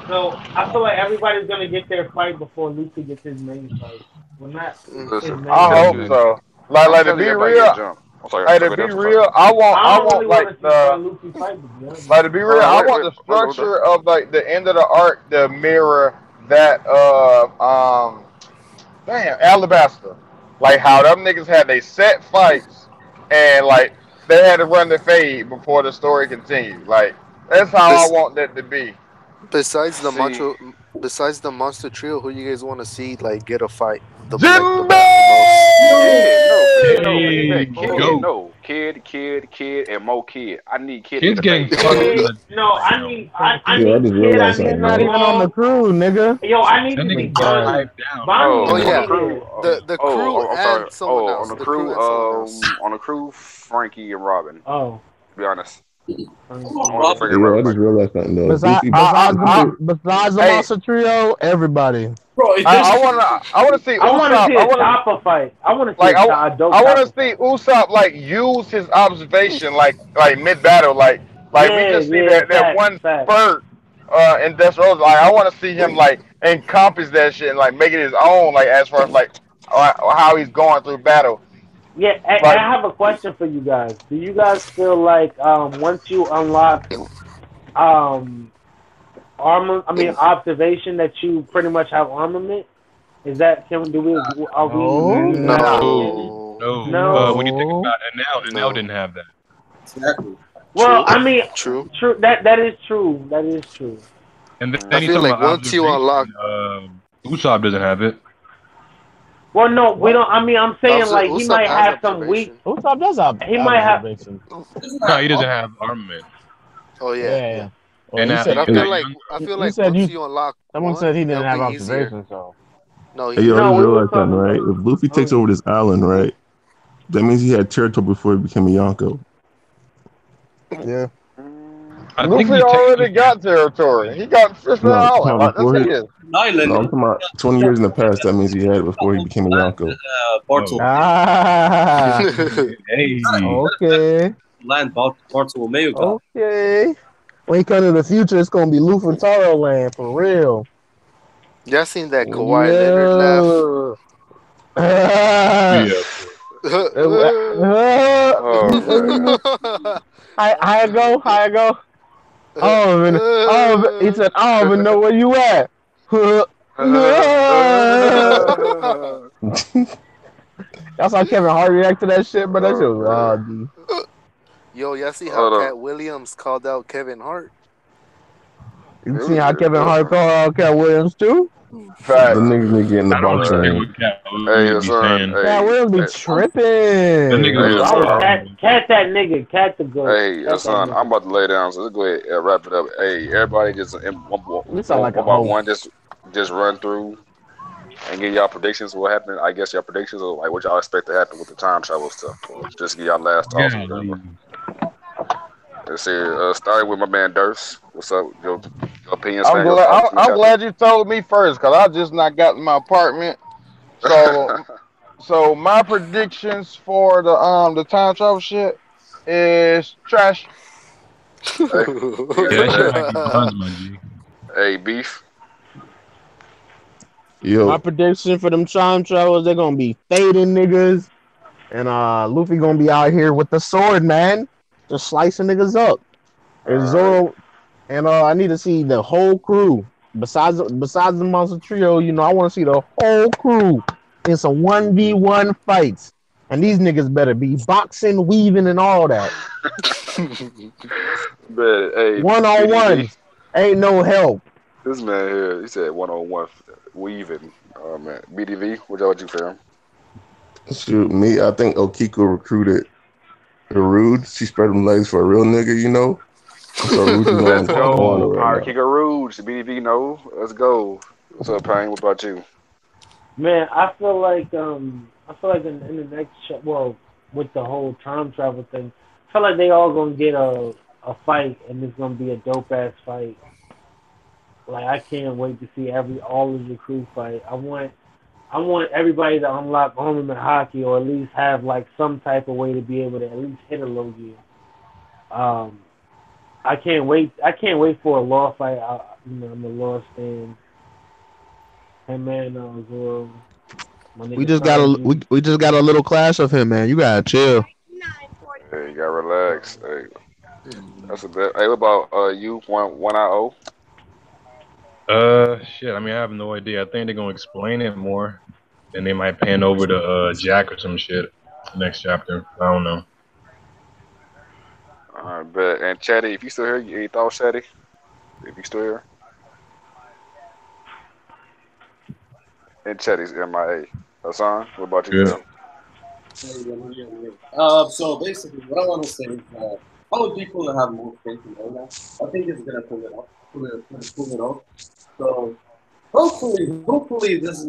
So I feel like everybody's gonna get their fight before Luffy gets his main fight. Well, not his Listen, main I I'm hope fight. telling you, so. I'm To telling you, be everybody get real, jumped. I'm sorry. to Okay, be that's I'm sorry. real, I I don't want really want like to see Luffy fight to be honest. to be real, Hold I on, want wait, the hold on. structure of like the end of the arc to mirror that damn Alabaster, like how them niggas had they set fights and like they had to run the fade before the story continued. Like that's how I Bes- want that to be. besides the See, macho, besides the monster trio, who you guys want to see like get a fight Jinbe! the most? Kid, no, forget Hey, that. Kid, go. no, kid, and more kid. I need kid to get Kids a getting fade. fucked Kid, right no, now. I Yo, I need just Kid. I realized need He's something, not yo. even on the Strong. crew, nigga. Yo, I need That to see nigga got Bonnie. hyped down. Bonnie Oh needs to On the yeah, be crew. there. the crew I'm sorry. and someone On else. the The crew crew. and someone else. On the crew, Frankie and Robin. Oh, To be honest, I want to see yeah. Frankie Hey, and yo, Robin I fight. just realized something, though. Besides, Goofy, Goofy, besides the Hey, monster trio, everybody. I wanna see I want to Usopp. see a chopper fight. I want to see Like a dope I want to chopper see fight. Usopp like use his observation like mid battle like we Yeah, just see yeah, that facts, one facts. spurt in Death Rose. Like I want to see him like encompass that shit and like make it his own like as far as like how he's going through battle. Yeah, Like I have a question for you guys. Do you guys feel like once you unlock um armor, I mean observation, that you pretty much have armament? Is that do we are we No, is that nah. understanding? No, No. No. When you think no. about it, Enel no. didn't have that. Exactly. Well, True, I mean, true. true. That is true. That is true. And I then he's feel Mm. talking like about once you observation. unlock Usopp doesn't have it. Well, no, we What? don't. I mean, I'm saying like he Usopp might has have some weak. observation. Usopp does have He might have. observation. No, he doesn't have armament. Oh yeah, yeah. Yeah. Well, And he that, But said I and feel that like young I girl. feel you like said once you. you unlock Someone said one, he it'll didn't have be easier. observation. So No, hey, he yo, I No, just does. we were realized something, talking right? about. If Luffy Oh takes yeah. over this island, right, that means he had territory before he became a Yonko. yeah. Mm. I think Luffy he already technically had got territory. He got Fishman No, Island. no, Like that's before he, his. no, I'm talking about 20 years in the past. That means he had it before he became a Yonko. oh Ah. hey Okay. Okay. When he come to the future, it's gonna be Luffy Taro land for real. Y'all seen that Kawhi Leonard laugh? Yeah. Ah. yeah. Oh man. How it go? How it go? He said, I don't even know where you at. That's how Kevin Hart reacted to that shit, but that shit Oh was man. wild, dude. Yo, y'all see how Hold on. Cat Williams called out Kevin Hart? You It see was how just Kevin Hart called out Cat Williams too? The Facts. niggas need to get in the I don't box respect ring. what Cat hey, Williams be son. saying. Cat Hey, Williams be hey, tripping. The nigga hey, was I was son. horrible. cat that nigga, cat the goat. Hey, Cat that son. I'm nigga. about to lay down, so let's go ahead and wrap it up. Hey, everybody, just You sound like a one by hoe. one, just run through and give y'all predictions. What happened? I guess y'all predictions or like what y'all expect to happen with the time travel stuff. Just give y'all last thoughts or Yeah, whatever. Let's see. Starting with my man Durst. What's up? Your opinions, I'm fam. Your glad. thoughts on the I'm chapter. glad you told me first, cause I just not got in my apartment. So, so my predictions for the time travel shit is trash. Hey, yeah, that shit hey, might be buns, my G. hey, beef. My Yo, prediction for them time travels, they're gonna be fading niggas. And Luffy gonna be out here with the sword, man. Just slicing niggas up. All And right. Zoro and I need to see the whole crew. Besides the monster trio, I wanna see the whole crew in some 1v1 fights. And these niggas better be boxing, weaving, and all that. But hey, One on BDV. ones. Ain't no help. This man here, he said 101 weaving. Oh man, BDV. What y'all you fam? shoot me. I think Okiko recruited Rude. She spread them legs for a real nigga, you know. So Rude is Let's on Wano go, right Power now. Kicker Rouge. BDV, no. Let's go. What's up, Payne? What about you? Man, I feel like in the next with the whole time travel thing, I feel like they all gonna get a fight, and it's gonna be a dope ass fight. Like I can't wait to see all of the crew fight. I want everybody to unlock Armament Haki, or at least have like some type of way to be able to at least hit a low gear. Um, I can't wait. I can't wait for a law fight. I'm a law stand. Hey man, Zoro, my We nigga just got a Sanji. we just got a little clash of him, man. You gotta chill. Hey, you gotta relax. Hey, that's a bit. Hey, what about you? One IO. Shit. I mean, I have no idea. I think they're gonna explain it more, and they might pan over to Jack or some shit next chapter. I don't know. All right, bet. And Chatty, if you still here, any thoughts, Chatty? If you still here, and Chatty's MIA. Hassan, what about you, Good. fam? So basically, what I want to say is that I would be cool to have more faith in Oda. I think it's gonna pull it off. Pull it off. So hopefully, this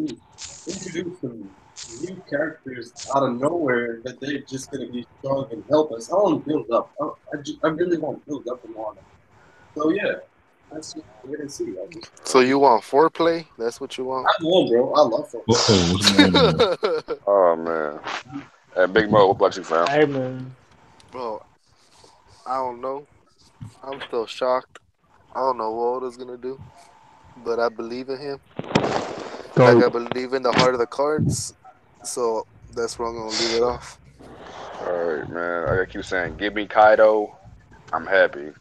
introduce some new characters out of nowhere that they're just gonna be strong and help us. I want to build up. I really want to build up in Wano. So yeah, that's just wait and see. So you want foreplay? That's what you want? I know, bro. I love football. Whoa, what's going on? Oh man. And Big Mo, what about you, fam? Hey man, Bro, I don't know. I'm still shocked. I don't know what Oda's gonna do, but I believe in him. Like So I believe in the heart of the cards. So that's where I'm gonna leave it off. All right, man. I keep saying, give me Kaido. I'm happy.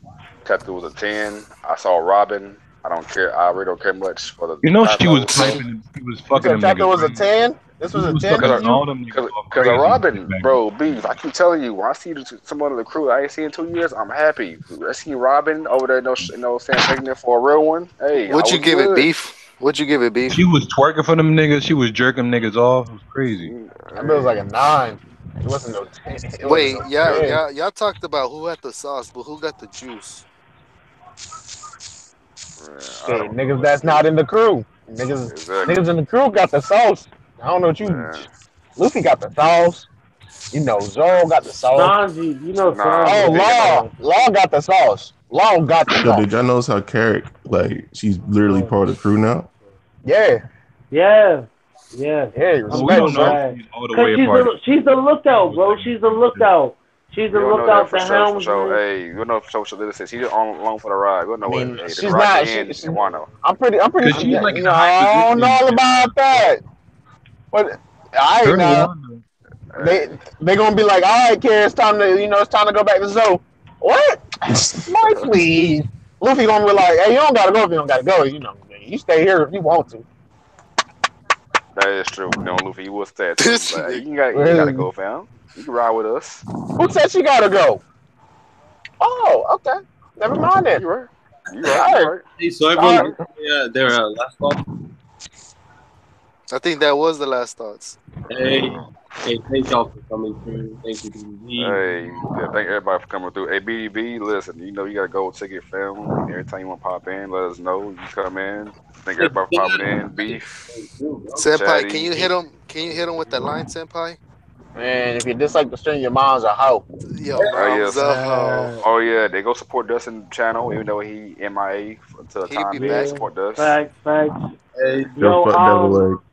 Chapter was a 10. I saw Robin. I don't care. I really don't care much for the You know time she was travel stuff. piping. She was you fucking said them chapter niggas, was a right? 10? This She was a was 10 fucking for Cause, you? all them niggas off cause of crazy and shit Robin, back then. bro, beef. I keep telling you, when I see someone in the crew I ain't seen in 2 years, I'm happy. I see Robin over there, saying pregnant for a real one. Hey, I Would you was give it good. beef? Would you give it beef? She was twerking for them niggas. She was jerking them niggas off. It was crazy. That bill was Hey, like a 9. It wasn't no 10. It wasn't Wait, no yeah, 10. yeah, y'all talked about who had the sauce, but who got the juice? man, I Shit, don't know, niggas that's not in the crew. exactly, Niggas in the crew got the sauce. I don't know what you. man. Luffy got the sauce. Zoro got the sauce. Sanji, you know Nah, Oh, Sanji Luffy got ain't the got no. Law. sauce. Law got the sauce. Law got the Yo, did sauce. y'all notice how Carrick, like, she's literally Oh, part of the crew now? Yeah. yeah, yeah. Yeah, Well, we respect, don't know son. if Right. she's all the Cause way a part of she's the lookout, it. bro. She's the lookout. She's We the don't know that lookout, for the sure. For sure. helmsman. Hey, we don't know for sure. So this is he's on along for the ride. We don't I know what. mean, Hey, the she's ride could not. end in Wano. I'm pretty Because sure. she's like in a high I don't know position all in about that. But I her ain't and now. Wanda. They gonna be like, all right, kid, it's time to it's time to go back to Zoe. What? Mike, please. Luffy gonna be like, hey, you don't gotta go if you don't gotta go. You stay here if you want to. That is true. Luffy, he will stay. Like, you gotta go, fam. You can ride with us. Who said she gotta go? Oh, okay. Never mind then. You right. You right. Hey, so everyone, their last thought. I think that was the last thoughts. Hey, thank y'all for coming through. Thank you, BDB. Hey, thank everybody for coming through. Hey, BDB, listen, you got a gold ticket, film. Every time you want to pop in, let us know. You come in. Thank everybody for popping in. Beef. Senpai, Chatty. can you hit him? Can you hit him with that line, Senpai? Man, if you dislike the stream, your mom's a hoe. Yo, mom's a hoe. Oh yeah, they go support Dustin channel, even though he MIA until He'll time be they back. support us. Facts. Yo, fuck Devil Egg.